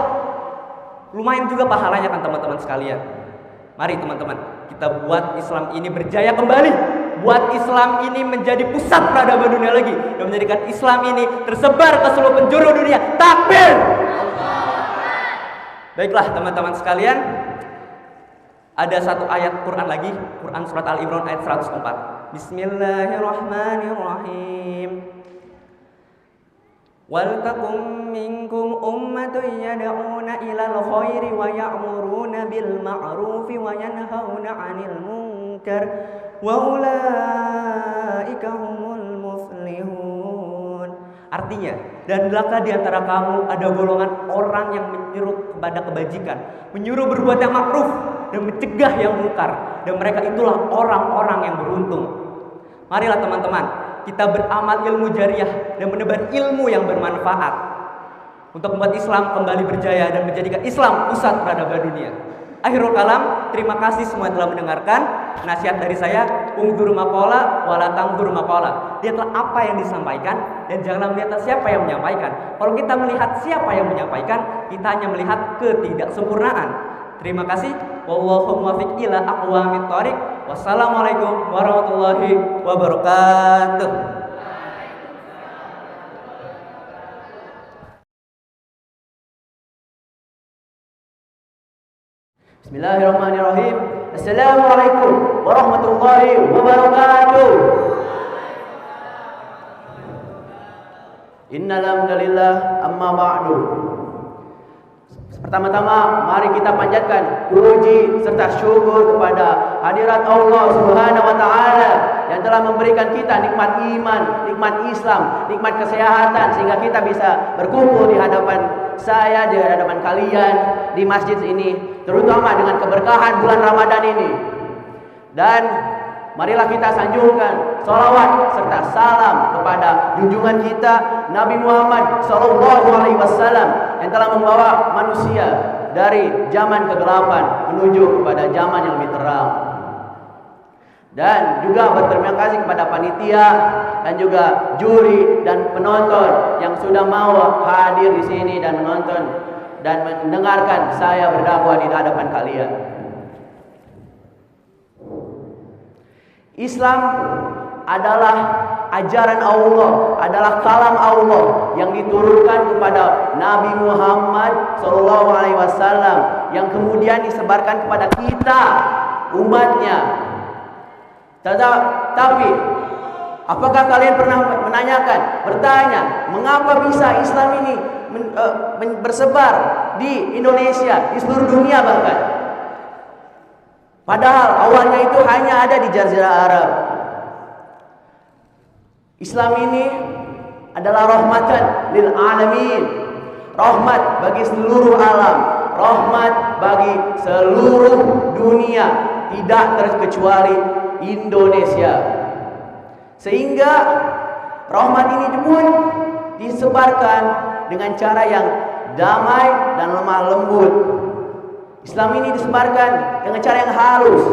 Lumayan juga pahalanya kan, teman-teman sekalian. Mari teman-teman, kita buat Islam ini berjaya kembali. Buat Islam ini menjadi pusat peradaban dunia lagi, dan menjadikan Islam ini tersebar ke seluruh penjuru dunia. Takbir! Baiklah teman-teman sekalian, ada satu ayat Quran lagi, Quran surat Al-Imran ayat 104. Bismillahirrahmanirrahim. Wal takum minkum ummatun yad'una ilal khairi wa ya'muruna bil ma'rufi wa yanhauna 'anil munkar wa ulaika humul muflihun. Artinya, dan hendaklah di antara kamu ada golongan orang yang menyuruh kepada kebajikan, menyuruh berbuat yang makruf dan mencegah yang mungkar, dan mereka itulah orang-orang yang beruntung. Marilah teman-teman, kita beramal ilmu jariyah dan menebar ilmu yang bermanfaat untuk membuat Islam kembali berjaya dan menjadikan Islam pusat peradaban dunia. Akhirul kalam, terima kasih semua yang telah mendengarkan. Nasihat dari saya, ungdur maqala wala tangdur maqala. Lihatlah apa yang disampaikan dan janganlah melihat siapa yang menyampaikan. Kalau kita melihat siapa yang menyampaikan, kita hanya melihat ketidaksempurnaan. Terima kasih. Wallahu muwaffiq ila aqwamit thoriq. Wassalamualaikum warahmatullahi wabarakatuh. Bismillahirrahmanirrahim. Assalamualaikum warahmatullahi wabarakatuh. Innal hamdalillah amma ba'du. Pertama-tama mari kita panjatkan puji serta syukur kepada hadirat Allah Subhanahu wa taala yang telah memberikan kita nikmat iman, nikmat Islam, nikmat kesehatan sehingga kita bisa berkumpul di hadapan saya, di hadapan kalian di masjid ini, terutama dengan keberkahan bulan Ramadan ini. Dan marilah kita sanjungkan salawat serta salam kepada junjungan kita Nabi Muhammad SAW yang telah membawa manusia dari zaman kegelapan menuju kepada zaman yang lebih terang. Dan juga berterima kasih kepada panitia dan juga juri dan penonton yang sudah mau hadir di sini dan menonton dan mendengarkan saya berdakwah di hadapan kalian. Islam adalah ajaran Allah, adalah kalam Allah yang diturunkan kepada Nabi Muhammad SAW yang kemudian disebarkan kepada kita umatnya. Tapi apakah kalian pernah bertanya mengapa bisa Islam ini bersebar di Indonesia, di seluruh dunia bahkan? Padahal awalnya itu hanya ada di Jazirah Arab. Islam ini adalah rahmatan lil alamin, rahmat bagi seluruh alam, rahmat bagi seluruh dunia, tidak terkecuali Indonesia. Sehingga rahmat ini pun disebarkan dengan cara yang damai dan lemah lembut. Islam ini disebarkan dengan cara yang halus.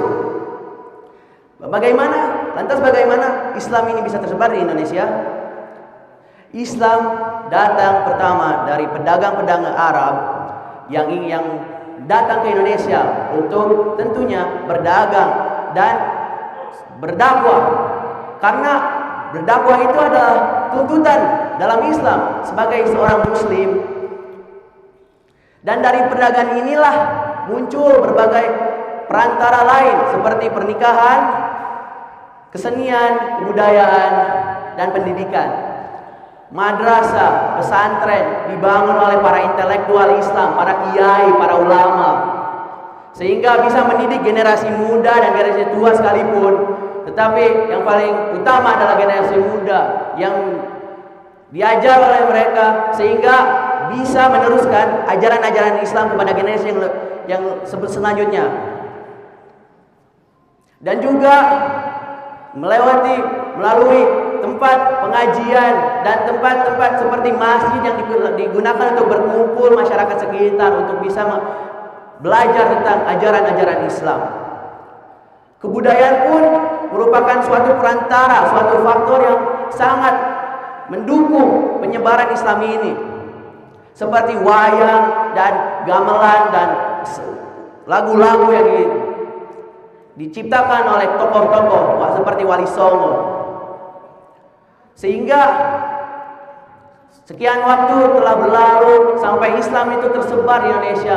Lantas bagaimana Islam ini bisa tersebar di Indonesia? Islam datang pertama dari pedagang-pedagang Arab yang datang ke Indonesia untuk tentunya berdagang dan berdakwah. Karena berdakwah itu adalah tuntutan dalam Islam sebagai seorang muslim. Dan dari perdagangan inilah muncul berbagai perantara lain seperti pernikahan, kesenian, kebudayaan, dan pendidikan. Madrasah, pesantren dibangun oleh para intelektual Islam, para kiai, para ulama, sehingga bisa mendidik generasi muda dan generasi tua sekalipun. Tetapi yang paling utama adalah generasi muda yang diajar oleh mereka sehingga bisa meneruskan ajaran-ajaran Islam kepada generasi yang selanjutnya. Dan juga melalui tempat pengajian dan tempat-tempat seperti masjid yang digunakan untuk berkumpul masyarakat sekitar untuk bisa belajar tentang ajaran-ajaran Islam. Kebudayaan pun merupakan suatu perantara, suatu faktor yang sangat mendukung penyebaran Islam ini. Seperti wayang dan gamelan dan lagu-lagu yang diciptakan oleh tokoh-tokoh seperti Wali Songo. Sehingga sekian waktu telah berlalu sampai Islam itu tersebar di Indonesia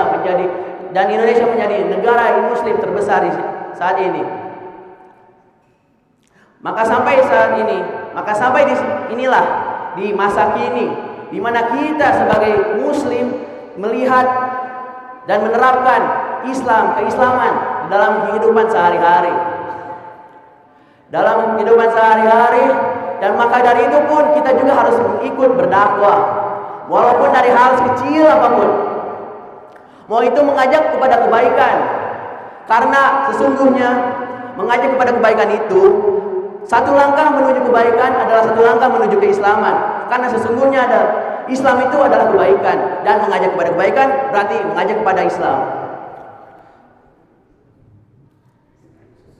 dan Indonesia menjadi negara muslim terbesar saat ini. Maka sampai inilah di masa kini di mana kita sebagai muslim melihat dan menerapkan keislaman dalam kehidupan sehari-hari. Dan maka dari itu pun kita juga harus ikut berdakwah. Walaupun dari hal kecil apapun. Mau itu mengajak kepada kebaikan. Karena sesungguhnya mengajak kepada kebaikan itu satu langkah menuju kebaikan adalah satu langkah menuju keislaman. Karena sesungguhnya Islam itu adalah kebaikan dan mengajak kepada kebaikan berarti mengajak kepada Islam.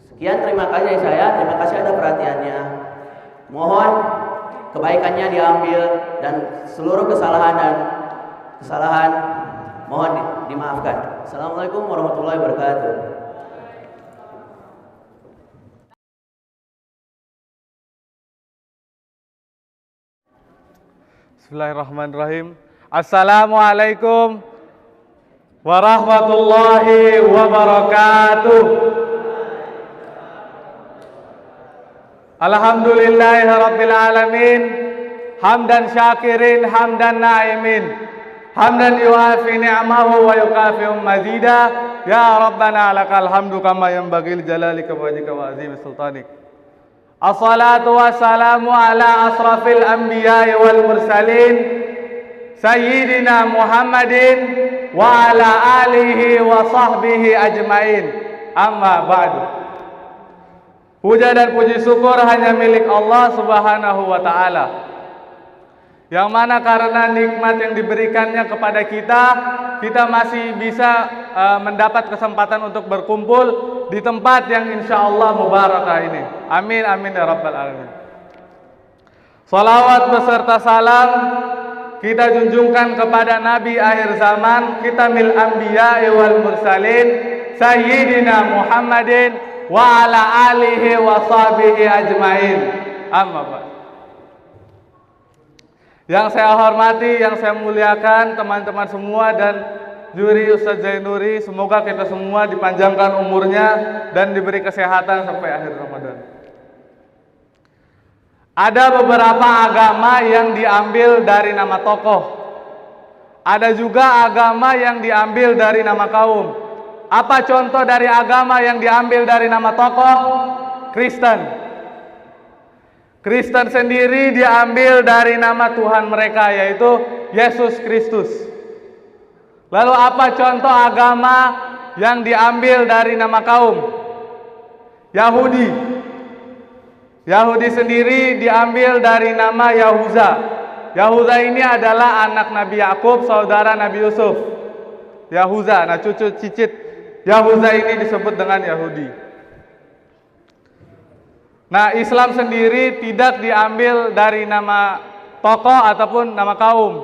Sekian, terima kasih terima kasih atas perhatiannya. Mohon kebaikannya diambil dan seluruh kesalahan Mohon dimaafkan. Assalamualaikum warahmatullahi wabarakatuh. Bismillahirrahmanirrahim. Assalamualaikum warahmatullahi wabarakatuh. Alhamdulillahirabbil alamin. Hamdan syakirin, hamdan naimin. Hamdan yuafi ni'amahu wa yukafi'u mazida. Ya Rabbana lakal hamdu kama yanbaghi lijalalika wajhika wa azimi sultanik. Assalatu wassalamu ala asrafil anbiya'i wal mursalin Sayyidina Muhammadin wa ala alihi wa sahbihi ajmain. Amma ba'du. Puja dan puji syukur hanya milik Allah Subhanahu wa ta'ala, yang mana karena nikmat yang diberikannya kepada kita, kita masih bisa mendapat kesempatan untuk berkumpul di tempat yang insya Allah mubarakah ini. Amin amin ya rabbal alamin. Salawat beserta salam kita junjungkan kepada Nabi akhir zaman, kitamil anbiya wal mursalin, Sayyidina Muhammadin wa ala alihi wa sahbihi ajmain. Amma ba'd. Yang saya hormati, yang saya muliakan teman-teman semua dan juri Ustadz Zainuri, semoga kita semua dipanjangkan umurnya dan diberi kesehatan sampai akhir Ramadan. Ada beberapa agama yang diambil dari nama tokoh. Ada juga agama yang diambil dari nama kaum. Apa contoh dari agama yang diambil dari nama tokoh? Kristen. Kristen sendiri diambil dari nama Tuhan mereka, yaitu Yesus Kristus. Lalu apa contoh agama yang diambil dari nama kaum? Yahudi. Yahudi sendiri diambil dari nama Yahuza. Yahuza ini adalah anak Nabi Yakub, saudara Nabi Yusuf. Yahuza, nah cucu cicit Yahuza ini disebut dengan Yahudi. Nah, Islam sendiri tidak diambil dari nama tokoh ataupun nama kaum.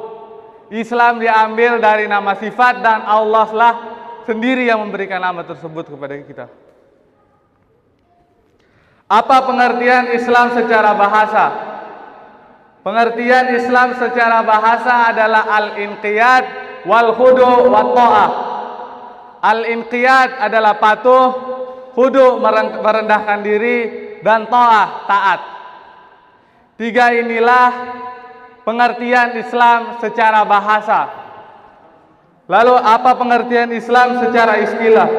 Islam diambil dari nama sifat dan Allah lah sendiri yang memberikan nama tersebut kepada kita. Apa pengertian Islam secara bahasa? Pengertian Islam secara bahasa adalah al-inqiyad wal khudu wa ta'ah. Al-inqiyad adalah patuh, khudu merendahkan diri, dan ta'ah taat. Tiga inilah pengertian Islam secara bahasa. Lalu apa pengertian Islam secara istilah?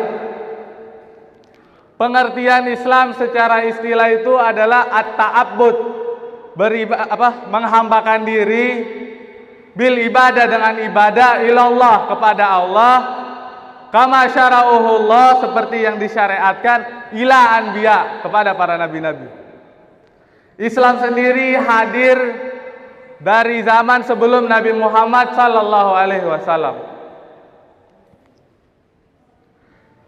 Pengertian Islam secara istilah itu adalah at-ta'abbud, menghambakan diri, bil ibadah dengan ibadah ilallah kepada Allah, kama syara'uhullah seperti yang disyariatkan ila anbiya kepada para nabi-nabi. Islam sendiri hadir dari zaman sebelum Nabi Muhammad sallallahu alaihi wasallam.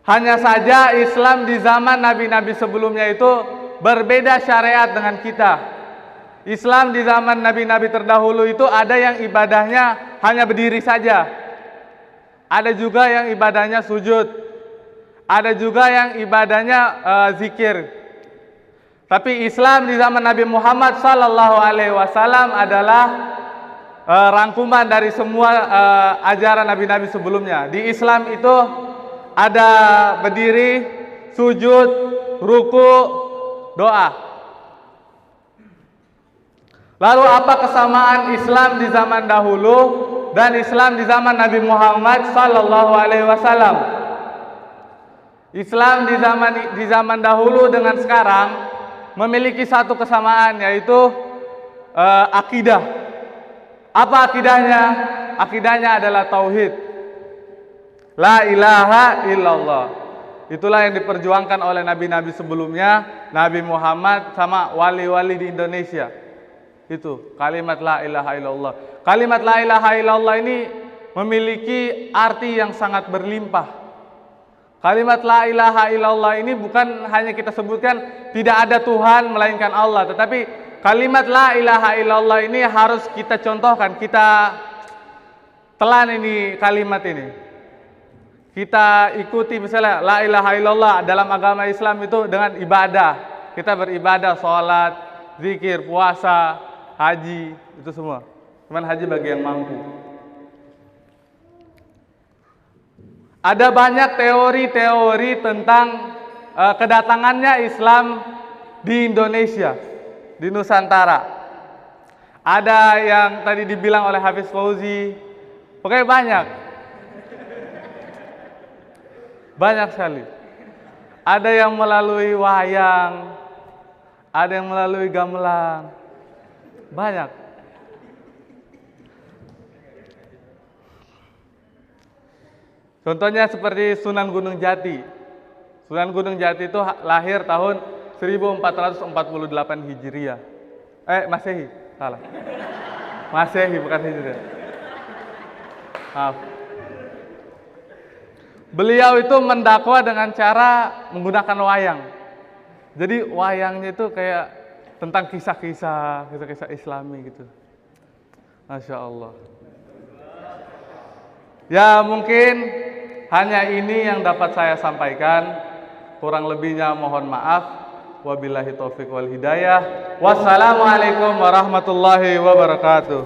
Hanya saja Islam di zaman nabi-nabi sebelumnya itu berbeda syariat dengan kita. Islam di zaman nabi-nabi terdahulu itu ada yang ibadahnya hanya berdiri saja. Ada juga yang ibadahnya sujud. Ada juga yang ibadahnya zikir. Tapi Islam di zaman Nabi Muhammad sallallahu alaihi wasallam adalah rangkuman dari semua ajaran nabi-nabi sebelumnya. Di Islam itu ada berdiri, sujud, ruku, doa. Lalu apa kesamaan Islam di zaman dahulu dan Islam di zaman Nabi Muhammad sallallahu alaihi wasallam? Islam di zaman dahulu dengan sekarang memiliki satu kesamaan, yaitu akidah. Apa akidahnya? Akidahnya adalah tauhid. La ilaha illallah. Itulah yang diperjuangkan oleh nabi-nabi sebelumnya, Nabi Muhammad sama wali-wali di Indonesia. Itu kalimat la ilaha illallah. Kalimat la ilaha illallah ini memiliki arti yang sangat berlimpah. Kalimat la ilaha illallah ini bukan hanya kita sebutkan tidak ada Tuhan melainkan Allah, tetapi kalimat la ilaha illallah ini harus kita contohkan, kita telan ini kalimat ini. kita ikuti misalnya la ilaha illallah dalam agama Islam itu dengan ibadah. Kita beribadah, sholat, zikir, puasa, haji, itu semua. Cuman haji bagi yang mampu. Ada banyak teori-teori tentang kedatangannya Islam di Indonesia, di Nusantara. Ada yang tadi dibilang oleh Hafiz Fauzi, pokoknya banyak. Banyak sekali. Ada yang melalui wayang, ada yang melalui gamelan. Banyak. Contohnya seperti Sunan Gunung Jati. Sunan Gunung Jati itu lahir tahun 1448 Hijriah. Masehi, salah. Masehi bukan Hijriah. Maaf. Beliau itu mendakwa dengan cara menggunakan wayang. Jadi wayangnya itu kayak tentang kisah-kisah Islami gitu. Masya Allah. Ya mungkin hanya ini yang dapat saya sampaikan. Kurang lebihnya mohon maaf. Wabillahi taufiq wal hidayah. Wassalamualaikum warahmatullahi wabarakatuh.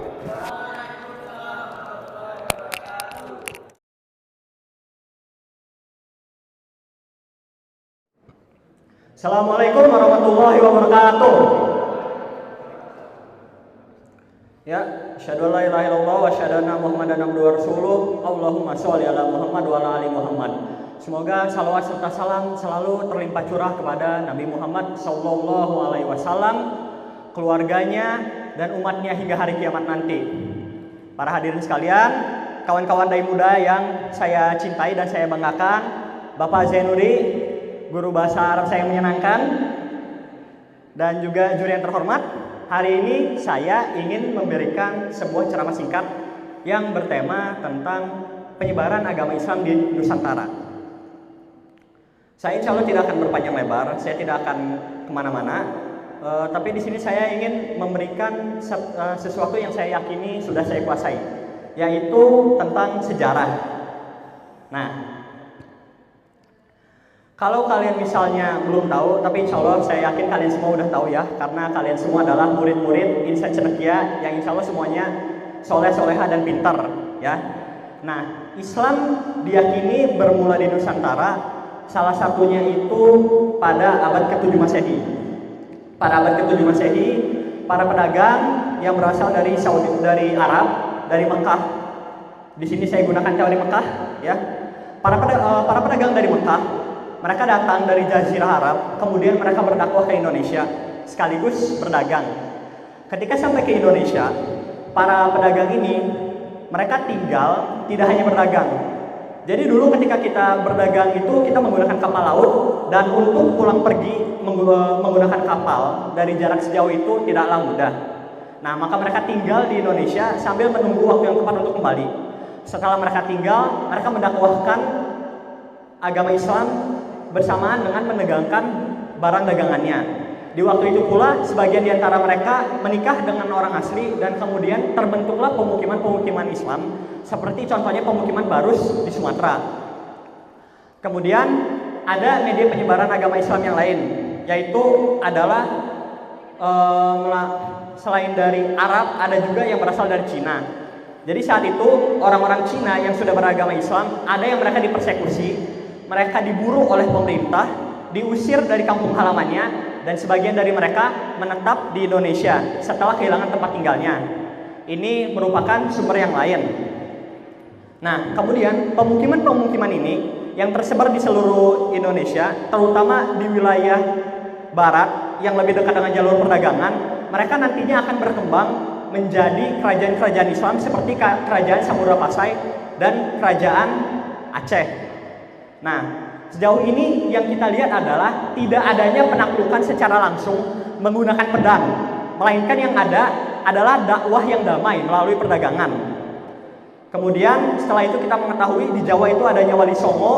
Assalamualaikum warahmatullahi wabarakatuh. Ya, asyhadu an la ilaha illallah wa asyhadu anna Muhammadan abduhu wa rasuluh. Allahumma sholli ala Muhammad wa ala ali Muhammad. Semoga salawat serta salam selalu terlimpah curah kepada Nabi Muhammad sallallahu alaihi wasallam, keluarganya dan umatnya hingga hari kiamat nanti. Para hadirin sekalian, kawan-kawan dai muda yang saya cintai dan saya banggakan, Bapak Zainuri, guru bahasa Arab saya menyenangkan, dan juga juri yang terhormat, hari ini saya ingin memberikan sebuah ceramah singkat yang bertema tentang penyebaran agama Islam di Nusantara. Saya insya Allah tidak akan berpanjang lebar, saya tidak akan kemana-mana, tapi di sini saya ingin memberikan sesuatu yang saya yakini sudah saya kuasai, yaitu tentang sejarah. Nah, kalau kalian misalnya belum tahu, tapi insya Allah saya yakin kalian semua udah tahu ya, karena kalian semua adalah murid-murid Insan Cendekia yang insya Allah semuanya soleh-soleha dan pintar ya. Nah, Islam diyakini bermula di Nusantara, salah satunya itu pada abad ke-7 Masehi. Pada abad ke-7 Masehi, para pedagang yang berasal dari dari Arab, dari Mekah. Di sini saya gunakan teori Mekah ya. Para pedagang dari Mekah, mereka datang dari Jazirah Arab, kemudian mereka berdakwah ke Indonesia, sekaligus berdagang. Ketika sampai ke Indonesia, para pedagang ini, mereka tinggal tidak hanya berdagang. Jadi dulu ketika kita berdagang itu, kita menggunakan kapal laut, dan untuk pulang pergi menggunakan kapal dari jarak sejauh itu tidaklah mudah. Nah, maka mereka tinggal di Indonesia sambil menunggu waktu yang tepat untuk kembali. Setelah mereka tinggal, mereka mendakwahkan agama Islam bersamaan dengan menegangkan barang dagangannya. Di waktu itu pula sebagian di antara mereka menikah dengan orang asli dan kemudian terbentuklah pemukiman-pemukiman Islam seperti contohnya pemukiman Barus di Sumatera. Kemudian ada media penyebaran agama Islam yang lain, yaitu adalah selain dari Arab ada juga yang berasal dari Cina. Jadi saat itu orang-orang Cina yang sudah beragama Islam ada yang mereka dipersekusi, mereka diburu oleh pemerintah, diusir dari kampung halamannya, dan sebagian dari mereka menetap di Indonesia setelah kehilangan tempat tinggalnya. Ini merupakan sumber yang lain. Nah, kemudian pemukiman-pemukiman ini yang tersebar di seluruh Indonesia, terutama di wilayah barat yang lebih dekat dengan jalur perdagangan, mereka nantinya akan berkembang menjadi kerajaan-kerajaan Islam seperti kerajaan Samudra Pasai dan kerajaan Aceh. Nah, sejauh ini yang kita lihat adalah tidak adanya penaklukan secara langsung menggunakan pedang, melainkan yang ada adalah dakwah yang damai melalui perdagangan. Kemudian setelah itu kita mengetahui di Jawa itu adanya Wali Songo,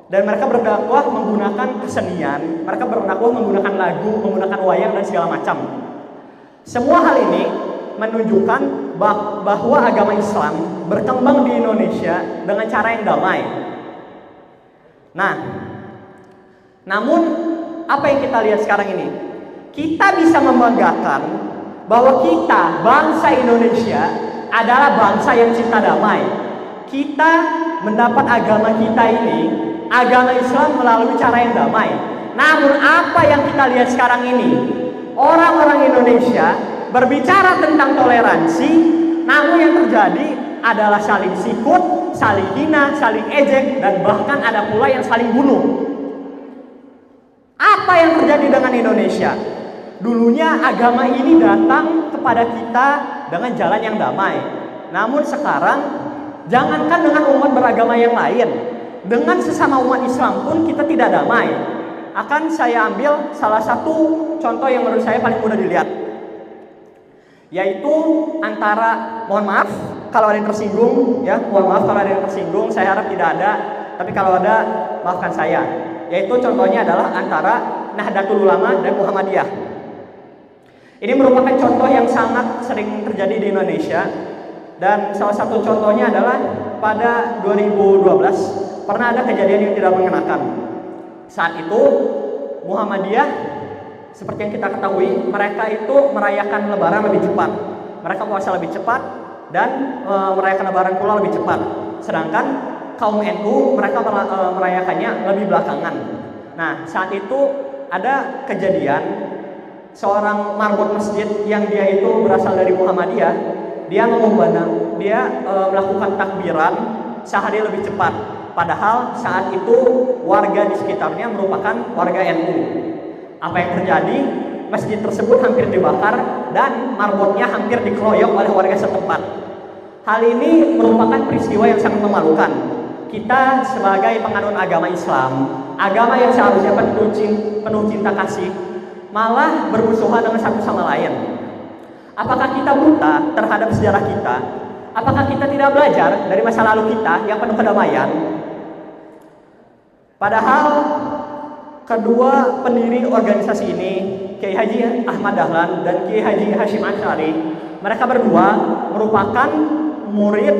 dan mereka berdakwah menggunakan kesenian, mereka berdakwah menggunakan lagu, menggunakan wayang dan segala macam. Semua hal ini menunjukkan bahwa agama Islam berkembang di Indonesia dengan cara yang damai. Nah, namun apa yang kita lihat sekarang ini? Kita bisa membanggakan bahwa kita, bangsa Indonesia, adalah bangsa yang cinta damai. Kita mendapat agama kita ini, agama Islam, melalui cara yang damai. Namun apa yang kita lihat sekarang ini? Orang-orang Indonesia berbicara tentang toleransi, namun yang terjadi adalah saling sikut, saling hina, saling ejek, dan bahkan ada pula yang saling bunuh. Apa yang terjadi dengan Indonesia? Dulunya agama ini datang kepada kita dengan jalan yang damai. Namun sekarang, jangankan dengan umat beragama yang lain, dengan sesama umat Islam pun kita tidak damai. Akan saya ambil salah satu contoh yang menurut saya paling mudah dilihat, yaitu antara, mohon maaf kalau ada yang tersinggung, ya, mohon maaf kalau ada yang tersinggung, saya harap tidak ada, tapi kalau ada, maafkan saya. Yaitu contohnya adalah antara Nahdlatul Ulama dan Muhammadiyah. Ini merupakan contoh yang sangat sering terjadi di Indonesia, dan salah satu contohnya adalah pada 2012 pernah ada kejadian yang tidak mengenakan. Saat itu Muhammadiyah, seperti yang kita ketahui, mereka itu merayakan Lebaran lebih cepat. Mereka puasa lebih cepat dan merayakan Lebaran pula lebih cepat. Sedangkan kaum NU mereka merayakannya lebih belakangan. Nah, saat itu ada kejadian seorang marbot masjid yang dia itu berasal dari Muhammadiyah, dia melakukan takbiran sehari lebih cepat. Padahal saat itu warga di sekitarnya merupakan warga NU. Apa yang terjadi? Masjid tersebut hampir dibakar dan marbotnya hampir dikeroyok oleh warga setempat. Hal ini merupakan peristiwa yang sangat memalukan. Kita sebagai penganut agama Islam, agama yang seharusnya penuh cinta kasih, malah bermusuhan dengan satu sama lain. Apakah kita buta terhadap sejarah kita? Apakah kita tidak belajar dari masa lalu kita yang penuh kedamaian? Padahal kedua pendiri organisasi ini, Kiai Haji Ahmad Dahlan dan Kiai Haji Hashim Ansari, mereka berdua merupakan murid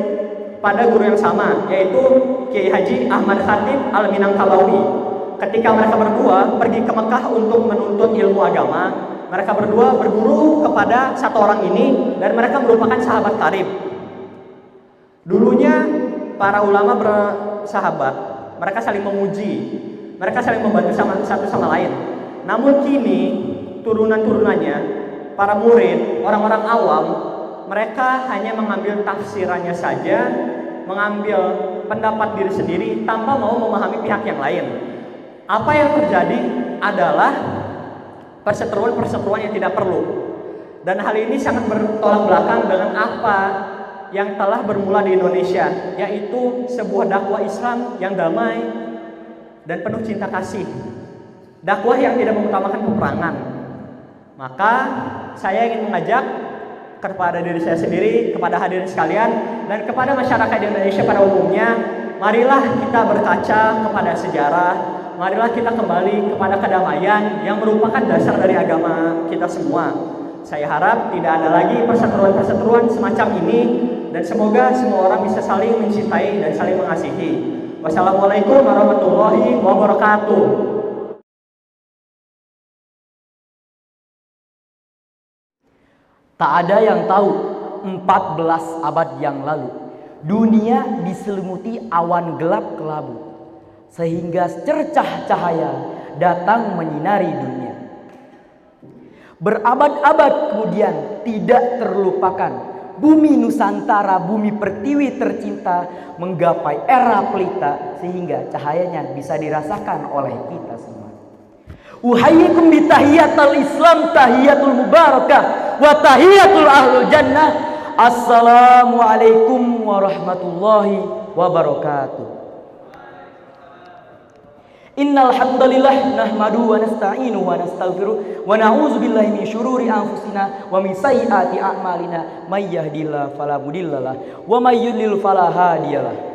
pada guru yang sama, yaitu Kiai Haji Ahmad Khatib Al-Minangkabawi. Ketika mereka berdua pergi ke Mekah untuk menuntut ilmu agama, mereka berdua berguru kepada satu orang ini, dan mereka merupakan sahabat karib. Dulunya para ulama bersahabat, mereka saling memuji, mereka saling membantu satu sama lain. Namun kini turunan-turunannya, para murid, orang-orang awam, mereka hanya mengambil tafsirannya saja, mengambil pendapat diri sendiri tanpa mau memahami pihak yang lain. Apa yang terjadi adalah perseteruan-perseteruan yang tidak perlu. Dan hal ini sangat bertolak belakang dengan apa yang telah bermula di Indonesia, yaitu sebuah dakwah Islam yang damai dan penuh cinta kasih. Dakwah yang tidak mengutamakan peperangan. Maka saya ingin mengajak kepada diri saya sendiri, kepada hadirin sekalian, dan kepada masyarakat Indonesia pada umumnya, marilah kita berkaca kepada sejarah, marilah kita kembali kepada kedamaian yang merupakan dasar dari agama kita semua. Saya harap tidak ada lagi perseteruan-perseteruan semacam ini, dan semoga semua orang bisa saling mencintai dan saling mengasihi. Wassalamualaikum warahmatullahi wabarakatuh. Tak ada yang tahu 14 abad yang lalu dunia diselimuti awan gelap kelabu, sehingga secercah cahaya datang menyinari dunia. Berabad-abad kemudian tidak terlupakan, bumi Nusantara, bumi pertiwi tercinta menggapai era pelita, sehingga cahayanya bisa dirasakan oleh kita semua. Uhayyikum bitahiyatul Islam, tahiyatul mubarakah wa tahiyatul ahlul jannah. Assalamualaikum warahmatullahi wabarakatuh. Innal hamdalillah nahmaduhu wa nasta'inu wa nastaghfiruh wa na'udzu billahi min syururi anfusina wa min sayyiati a'malina may yahdihillahu fala mudhillalah wa may yudlil fala hadiyalah.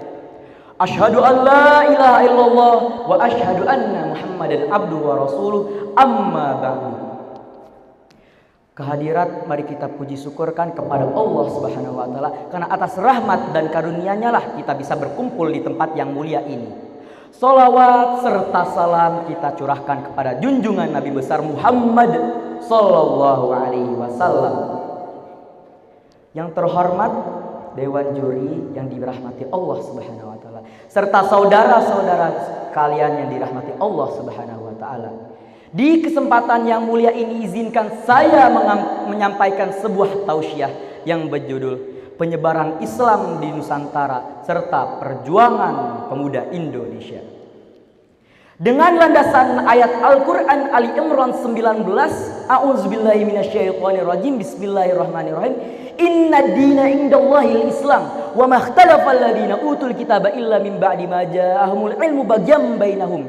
Asyhadu an la ilaha illallah wa asyhadu anna Muhammadan abduhu wa rasuluh, amma ba'du. Kehadirat, mari kita puji syukurkan kepada Allah Subhanahu wa taala, karena atas rahmat dan karunia-Nya lah kita bisa berkumpul di tempat yang mulia ini. Salawat serta salam kita curahkan kepada junjungan Nabi besar Muhammad Sallallahu Alaihi Wasallam. Yang terhormat Dewan Juri yang dirahmati Allah Subhanahu Wa Taala, serta saudara-saudara kalian yang dirahmati Allah Subhanahu Wa Taala. Di kesempatan yang mulia ini izinkan saya menyampaikan sebuah tausiah yang berjudul Penyebaran Islam di Nusantara serta Perjuangan Pemuda Indonesia. Dengan landasan ayat Al-Quran Ali Imran 19, A'udzubillahi minasyaitonirrajim, Bismillahirrahmanirrahim. Inna dina indallahil Islam wa ma ikhtalafa alladziina utul kitaba illa min ba'di ma ja'ahumul ilmu baghyan bainahum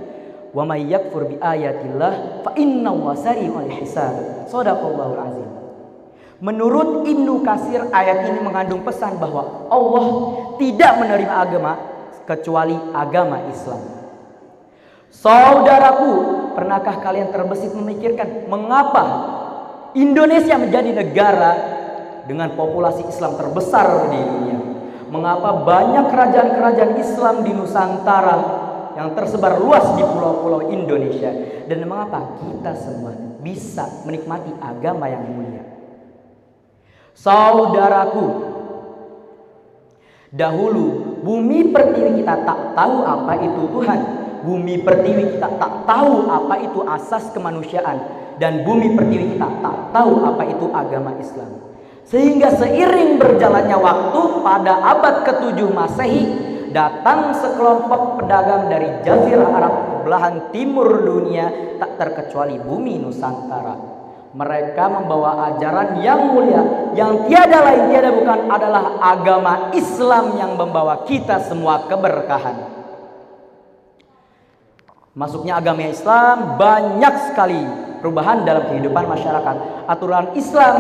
wa may yakfur bi ayatillah fa innahu sari'ul hisab. Shadaqallahul azim. Menurut Ibnu Katsir, ayat ini mengandung pesan bahwa Allah tidak menerima agama kecuali agama Islam. Saudaraku, pernahkah kalian terbesit memikirkan mengapa Indonesia menjadi negara dengan populasi Islam terbesar di dunia? Mengapa banyak kerajaan-kerajaan Islam di Nusantara yang tersebar luas di pulau-pulau Indonesia? Dan mengapa kita semua bisa menikmati agama yang mulia? Saudaraku, dahulu bumi pertiwi kita tak tahu apa itu Tuhan. Bumi pertiwi kita tak tahu apa itu asas kemanusiaan. Dan bumi pertiwi kita tak tahu apa itu agama Islam. Sehingga seiring berjalannya waktu, pada abad ke-7 Masehi, datang sekelompok pedagang dari Jazirah Arab ke belahan timur dunia, tak terkecuali bumi Nusantara. Mereka membawa ajaran yang mulia, yang tiada lain tiada bukan adalah agama Islam yang membawa kita semua keberkahan. Masuknya agama Islam, banyak sekali perubahan dalam kehidupan masyarakat. Aturan Islam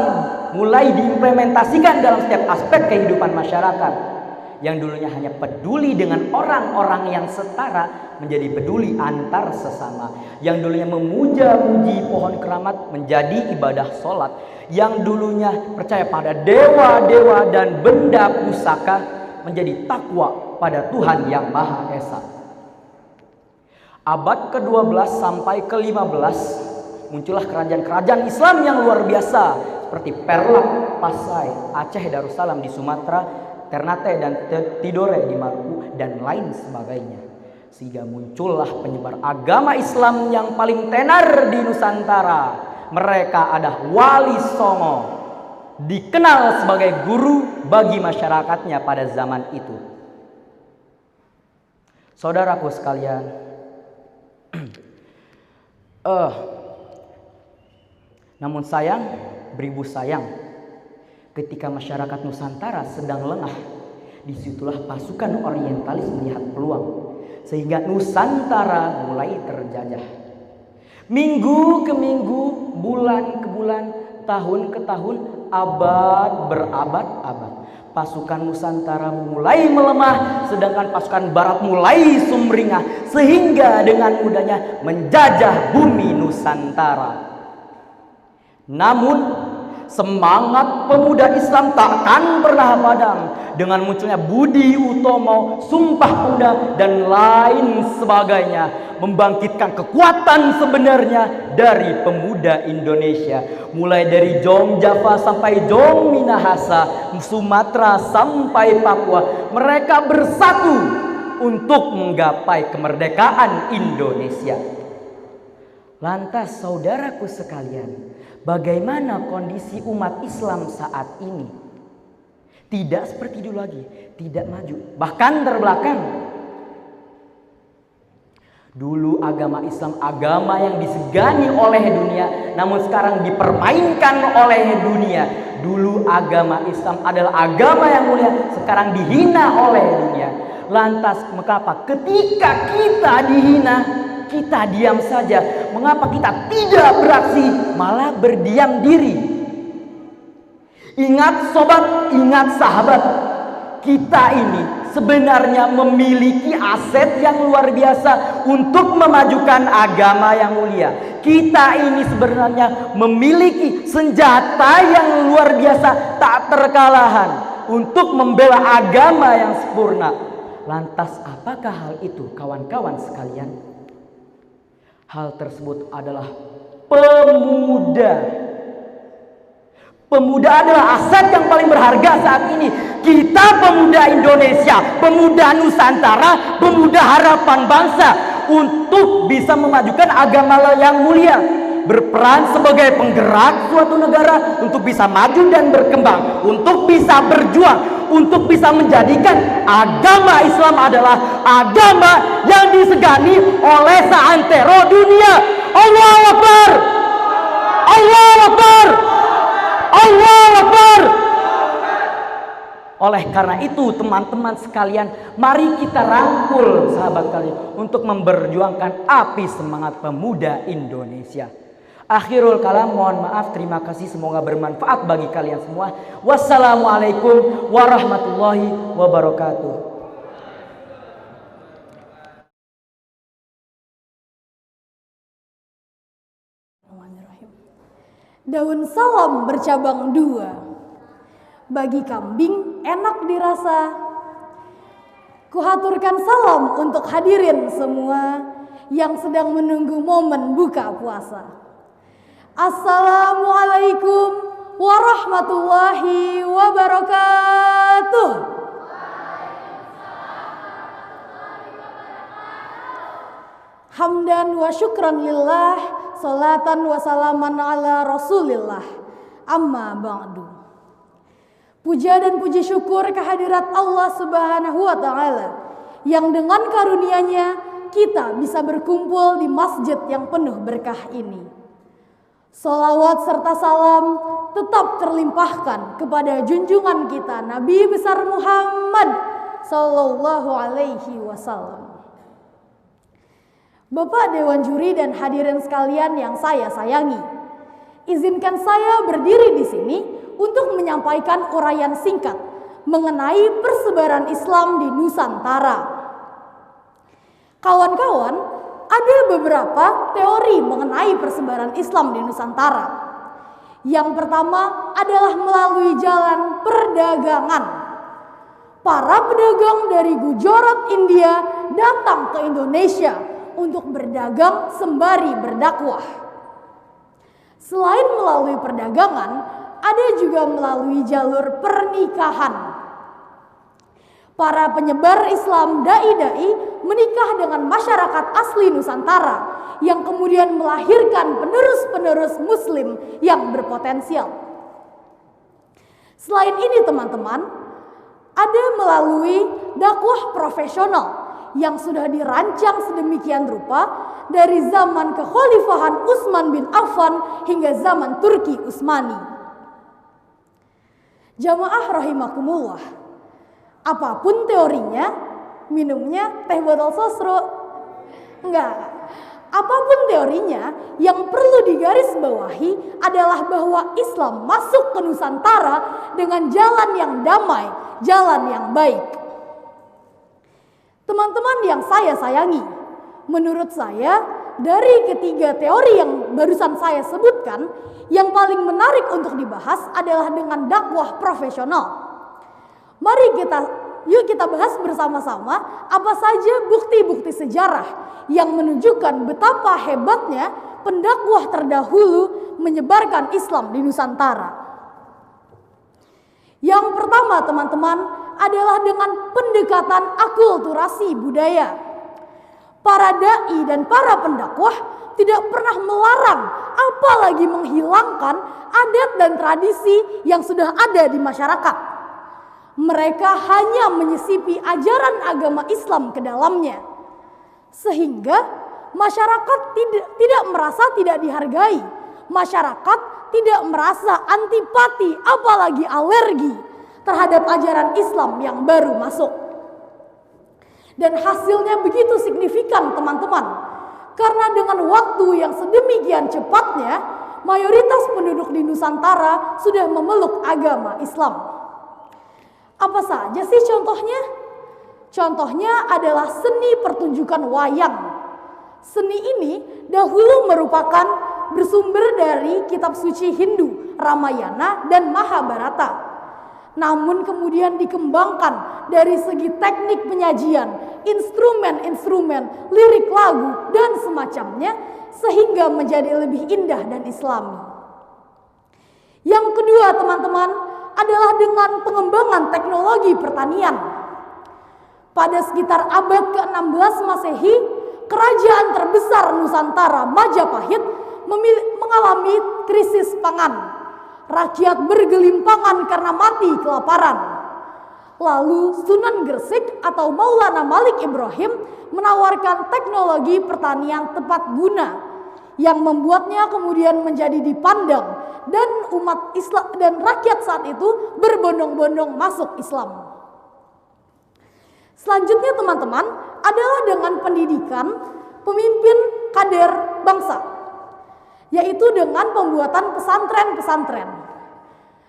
mulai diimplementasikan dalam setiap aspek kehidupan masyarakat. Yang dulunya hanya peduli dengan orang-orang yang setara menjadi peduli antar sesama. Yang dulunya memuja-muji pohon keramat menjadi ibadah sholat. Yang dulunya percaya pada dewa-dewa dan benda pusaka menjadi takwa pada Tuhan yang Maha Esa. Abad ke-12 sampai ke-15 muncullah kerajaan-kerajaan Islam yang luar biasa seperti Perlak, Pasai, Aceh Darussalam di Sumatera, Ternate dan Tidore di Maluku, dan lain sebagainya. Sehingga muncullah penyebar agama Islam yang paling tenar di Nusantara. Mereka adalah Wali Songo, dikenal sebagai guru bagi masyarakatnya pada zaman itu. Saudaraku sekalian, namun sayang, beribu sayang, ketika masyarakat Nusantara sedang lengah, disitulah pasukan orientalis melihat peluang, sehingga Nusantara mulai terjajah. Minggu ke minggu, bulan ke bulan, tahun ke tahun, abad berabad-abad, pasukan Nusantara mulai melemah, sedangkan pasukan Barat mulai sumringah, sehingga dengan mudahnya menjajah bumi Nusantara. Namun semangat pemuda Islam takkan pernah padam. Dengan munculnya Budi Utomo, Sumpah Pemuda, dan lain sebagainya, membangkitkan kekuatan sebenarnya dari pemuda Indonesia. Mulai dari Jom Java sampai Jom Minahasa, Sumatera sampai Papua, mereka bersatu untuk menggapai kemerdekaan Indonesia. Lantas saudaraku sekalian, bagaimana kondisi umat Islam saat ini? Tidak seperti dulu lagi, tidak maju, bahkan terbelakang. Dulu agama Islam agama yang disegani oleh dunia, namun sekarang dipermainkan oleh dunia. Dulu agama Islam adalah agama yang mulia, sekarang dihina oleh dunia. Lantas mengapa ketika kita dihina, kita diam saja? Mengapa kita tidak beraksi, malah berdiam diri? Ingat sobat, ingat sahabat, kita ini sebenarnya memiliki aset yang luar biasa untuk memajukan agama yang mulia. Kita ini sebenarnya memiliki senjata yang luar biasa tak terkalahkan untuk membela agama yang sempurna. Lantas apakah hal itu kawan-kawan sekalian? Hal tersebut adalah pemuda. Pemuda adalah aset yang paling berharga saat ini. Kita pemuda Indonesia, pemuda Nusantara, pemuda harapan bangsa untuk bisa memajukan agama yang mulia. Berperan sebagai penggerak suatu negara untuk bisa maju dan berkembang, untuk bisa berjuang, untuk bisa menjadikan agama Islam adalah agama yang disegani oleh seantero dunia. Allahu Akbar! Allahu Akbar! Allahu Akbar! Oleh karena itu teman-teman sekalian, mari kita rangkul sahabat kalian untuk memperjuangkan api semangat pemuda Indonesia. Akhirul kalam, mohon maaf, terima kasih, semoga bermanfaat bagi kalian semua. Wassalamualaikum warahmatullahi wabarakatuh. Daun salam bercabang dua, bagi kambing enak dirasa. Kuhaturkan salam untuk hadirin semua yang sedang menunggu momen buka puasa. Assalamualaikum warahmatullahi wabarakatuh. Hamdan wa syukran lillah, salatan wa salaman ala rasulillah, amma ba'du. Puja dan puji syukur kehadirat Allah Subhanahu wa ta'ala yang dengan karunia-Nya kita bisa berkumpul di masjid yang penuh berkah ini. Salawat serta salam tetap terlimpahkan kepada junjungan kita Nabi besar Muhammad sallallahu alaihi wasallam. Bapak Dewan Juri dan hadirin sekalian yang saya sayangi, izinkan saya berdiri di sini untuk menyampaikan uraian singkat mengenai persebaran Islam di Nusantara. Kawan-kawan, ada beberapa teori mengenai persebaran Islam di Nusantara. Yang pertama adalah melalui jalan perdagangan. Para pedagang dari Gujarat, India datang ke Indonesia untuk berdagang sembari berdakwah. Selain melalui perdagangan, ada juga melalui jalur pernikahan. Para penyebar Islam dai-dai menikah dengan masyarakat asli Nusantara yang kemudian melahirkan penerus-penerus Muslim yang berpotensial. Selain ini teman-teman, ada melalui dakwah profesional yang sudah dirancang sedemikian rupa dari zaman kekhalifahan Utsman bin Affan hingga zaman Turki Utsmani. Jamaah rahimakumullah, apapun teorinya, minumnya teh botol sosro. Enggak. Apapun teorinya, yang perlu digarisbawahi adalah bahwa Islam masuk ke Nusantara dengan jalan yang damai, jalan yang baik. Teman-teman yang saya sayangi, menurut saya dari ketiga teori yang barusan saya sebutkan, yang paling menarik untuk dibahas adalah dengan dakwah profesional. Mari yuk kita bahas bersama-sama apa saja bukti-bukti sejarah yang menunjukkan betapa hebatnya pendakwah terdahulu menyebarkan Islam di Nusantara. Yang pertama teman-teman adalah dengan pendekatan akulturasi budaya. Para dai dan para pendakwah tidak pernah melarang apalagi menghilangkan adat dan tradisi yang sudah ada di masyarakat. Mereka hanya menyisipi ajaran agama Islam ke dalamnya. Sehingga masyarakat tidak merasa tidak dihargai. Masyarakat tidak merasa antipati apalagi alergi terhadap ajaran Islam yang baru masuk. Dan hasilnya begitu signifikan teman-teman. Karena dengan waktu yang sedemikian cepatnya, mayoritas penduduk di Nusantara sudah memeluk agama Islam. Apa saja sih contohnya? Contohnya adalah seni pertunjukan wayang. Seni ini dahulu merupakan bersumber dari kitab suci Hindu, Ramayana dan Mahabharata. namun kemudian dikembangkan dari segi teknik penyajian, instrumen-instrumen, lirik lagu, dan semacamnya, sehingga menjadi lebih indah dan islami. Yang kedua, teman-teman, adalah dengan pengembangan teknologi pertanian. Pada sekitar abad ke-16 Masehi, kerajaan terbesar Nusantara, Majapahit, mengalami krisis pangan. Rakyat bergelimpangan karena mati kelaparan. Lalu Sunan Gresik atau Maulana Malik Ibrahim menawarkan teknologi pertanian tepat guna yang membuatnya kemudian menjadi dipandang dan umat Islam dan rakyat saat itu berbondong-bondong masuk Islam. Selanjutnya teman-teman adalah dengan pendidikan pemimpin kader bangsa, yaitu dengan pembuatan pesantren-pesantren.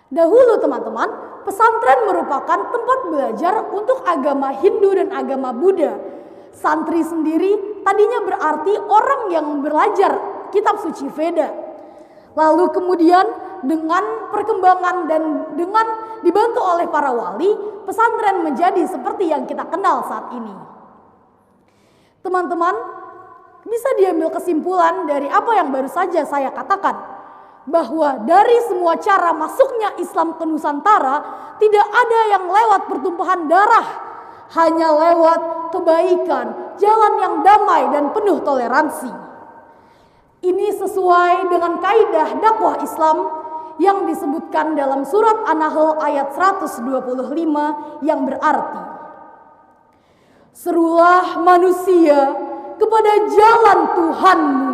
Dahulu teman-teman, pesantren merupakan tempat belajar untuk agama Hindu dan agama Buddha. Santri sendiri tadinya berarti orang yang belajar kitab suci Veda. Lalu kemudian dengan perkembangan dan dengan dibantu oleh para wali, pesantren menjadi seperti yang kita kenal saat ini. Teman-teman, bisa diambil kesimpulan dari apa yang baru saja saya katakan, bahwa dari semua cara masuknya Islam ke Nusantara, tidak ada yang lewat pertumpahan darah, hanya lewat kebaikan, jalan yang damai dan penuh toleransi. Ini sesuai dengan kaidah dakwah Islam yang disebutkan dalam surat An-Nahl ayat 125 yang berarti, serulah manusia kepada jalan Tuhanmu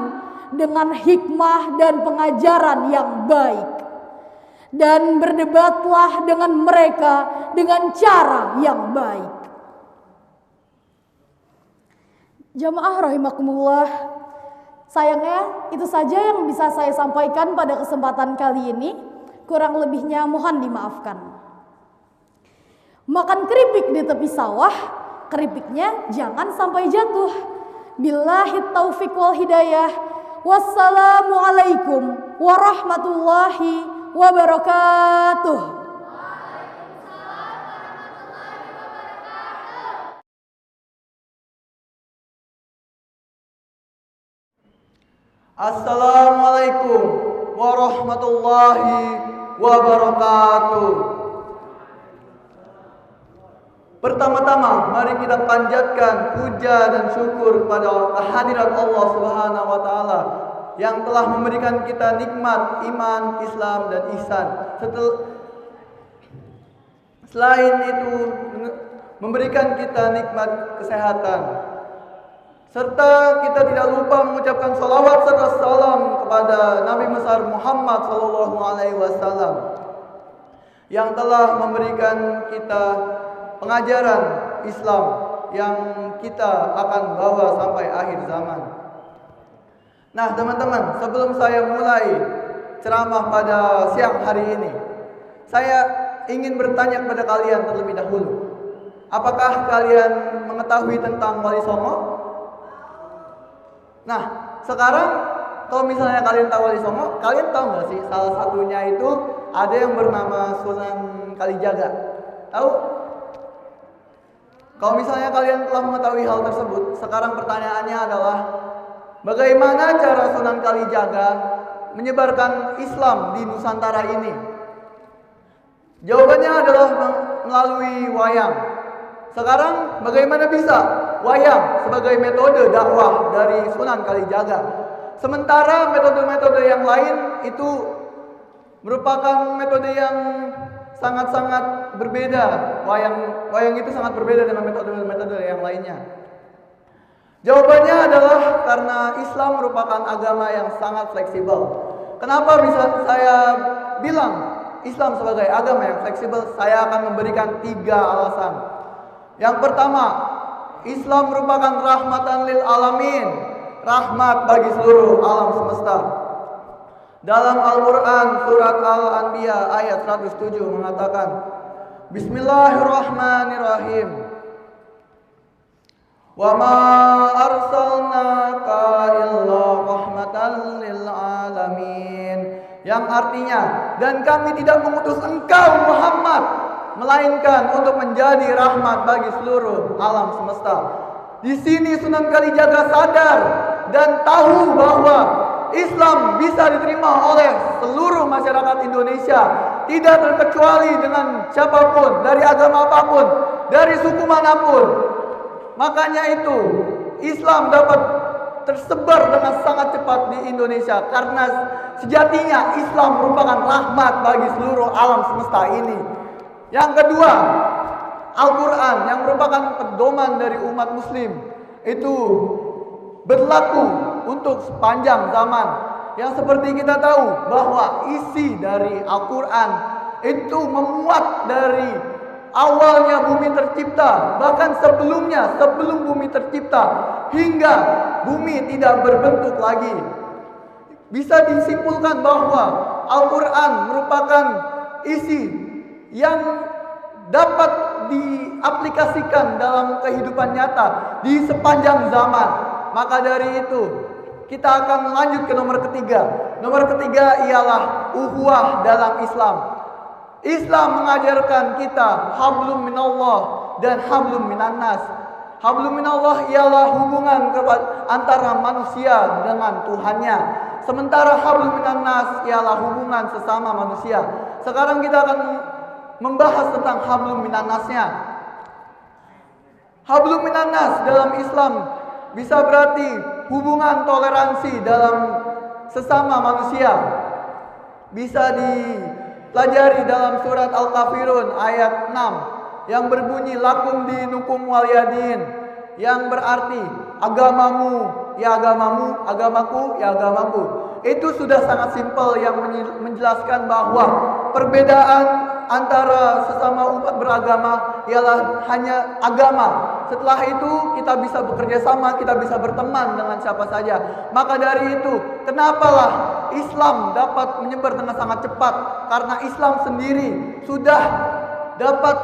dengan hikmah dan pengajaran yang baik, dan berdebatlah dengan mereka dengan cara yang baik. Jamaah rahimakumullah, sayangnya itu saja yang bisa saya sampaikan pada kesempatan kali ini. Kurang lebihnya mohon dimaafkan. Makan keripik di tepi sawah, keripiknya jangan sampai jatuh. Billahi taufiq wal hidayah. Wassalamualaikum warahmatullahi wabarakatuh. Assalamualaikum warahmatullahi wabarakatuh. Pertama-tama mari kita panjatkan puja dan syukur kepada kehadiran Allah Subhanahu wa taala yang telah memberikan kita nikmat iman, Islam dan ihsan. Selain itu memberikan kita nikmat kesehatan. Serta kita tidak lupa mengucapkan salawat serta salam kepada Nabi besar Muhammad sallallahu alaihi wasallam yang telah memberikan kita pengajaran Islam yang kita akan bawa sampai akhir zaman. Nah, teman-teman, sebelum saya mulai ceramah pada siang hari ini, saya ingin bertanya kepada kalian terlebih dahulu. Apakah kalian mengetahui tentang Wali Songo? Nah, sekarang kalau misalnya kalian tahu Wali Songo, kalian tahu nggak sih salah satunya itu ada yang bernama Sunan Kalijaga? Tahu? Kalau misalnya kalian telah mengetahui hal tersebut, sekarang pertanyaannya adalah bagaimana cara Sunan Kalijaga menyebarkan Islam di Nusantara ini? Jawabannya adalah melalui wayang. Sekarang bagaimana bisa wayang sebagai metode dakwah dari Sunan Kalijaga? Sementara metode-metode yang lain itu merupakan metode yang sangat-sangat berbeda. Wayang itu sangat berbeda dengan metode-metode yang lainnya. Jawabannya adalah karena Islam merupakan agama yang sangat fleksibel. Kenapa bisa saya bilang Islam sebagai agama yang fleksibel? Saya akan memberikan 3 alasan. Yang pertama, Islam merupakan rahmatan lil alamin, rahmat bagi seluruh alam semesta. Dalam Al-Quran surat Al-Anbiya ayat 107 mengatakan, Bismillahirrahmanirrahim. Wa ma arsalnaka illa rahmatan lil alamin. Yang artinya, dan kami tidak mengutus engkau Muhammad melainkan untuk menjadi rahmat bagi seluruh alam semesta. Di sini Sunan Kalijaga sadar dan tahu bahwa Islam bisa diterima oleh seluruh masyarakat Indonesia, tidak terkecuali dengan siapapun, dari agama apapun, dari suku manapun. Makanya itu Islam dapat tersebar dengan sangat cepat di Indonesia karena sejatinya Islam merupakan rahmat bagi seluruh alam semesta ini. Yang kedua, Al-Quran yang merupakan pedoman dari umat muslim itu berlaku untuk sepanjang zaman. Yang seperti kita tahu bahwa isi dari Al-Quran itu memuat dari awalnya bumi tercipta, bahkan sebelumnya, sebelum bumi tercipta, hingga bumi tidak berbentuk lagi. Bisa disimpulkan bahwa Al-Quran merupakan isi yang dapat diaplikasikan dalam kehidupan nyata di sepanjang zaman. Maka dari itu kita akan lanjut ke nomor ketiga. Nomor ketiga ialah ukhuwah dalam Islam. Islam mengajarkan kita hablum minallah dan hablum minannas. Hablum minallah ialah hubungan antara manusia dengan Tuhannya. Sementara hablum minannas ialah hubungan sesama manusia. Sekarang kita akan membahas tentang hablum minannasnya. Hablum minannas dalam Islam bisa berarti hubungan toleransi dalam sesama manusia. Bisa dipelajari dalam surat Al-Kafirun ayat 6 yang berbunyi lakum dinukum waliyadin, yang berarti agamamu ya agamamu, agamaku ya agamaku. Itu sudah sangat simpel yang menjelaskan bahwa perbedaan antara sesama umat beragama ialah hanya agama. Setelah itu kita bisa bekerja sama, kita bisa berteman dengan siapa saja. Maka dari itu, kenapalah Islam dapat menyebar dengan sangat cepat? Karena Islam sendiri sudah dapat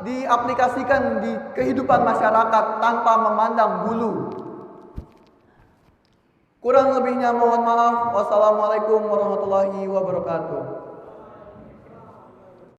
diaplikasikan di kehidupan masyarakat tanpa memandang bulu. Kurang lebihnya mohon maaf. Wassalamualaikum warahmatullahi wabarakatuh.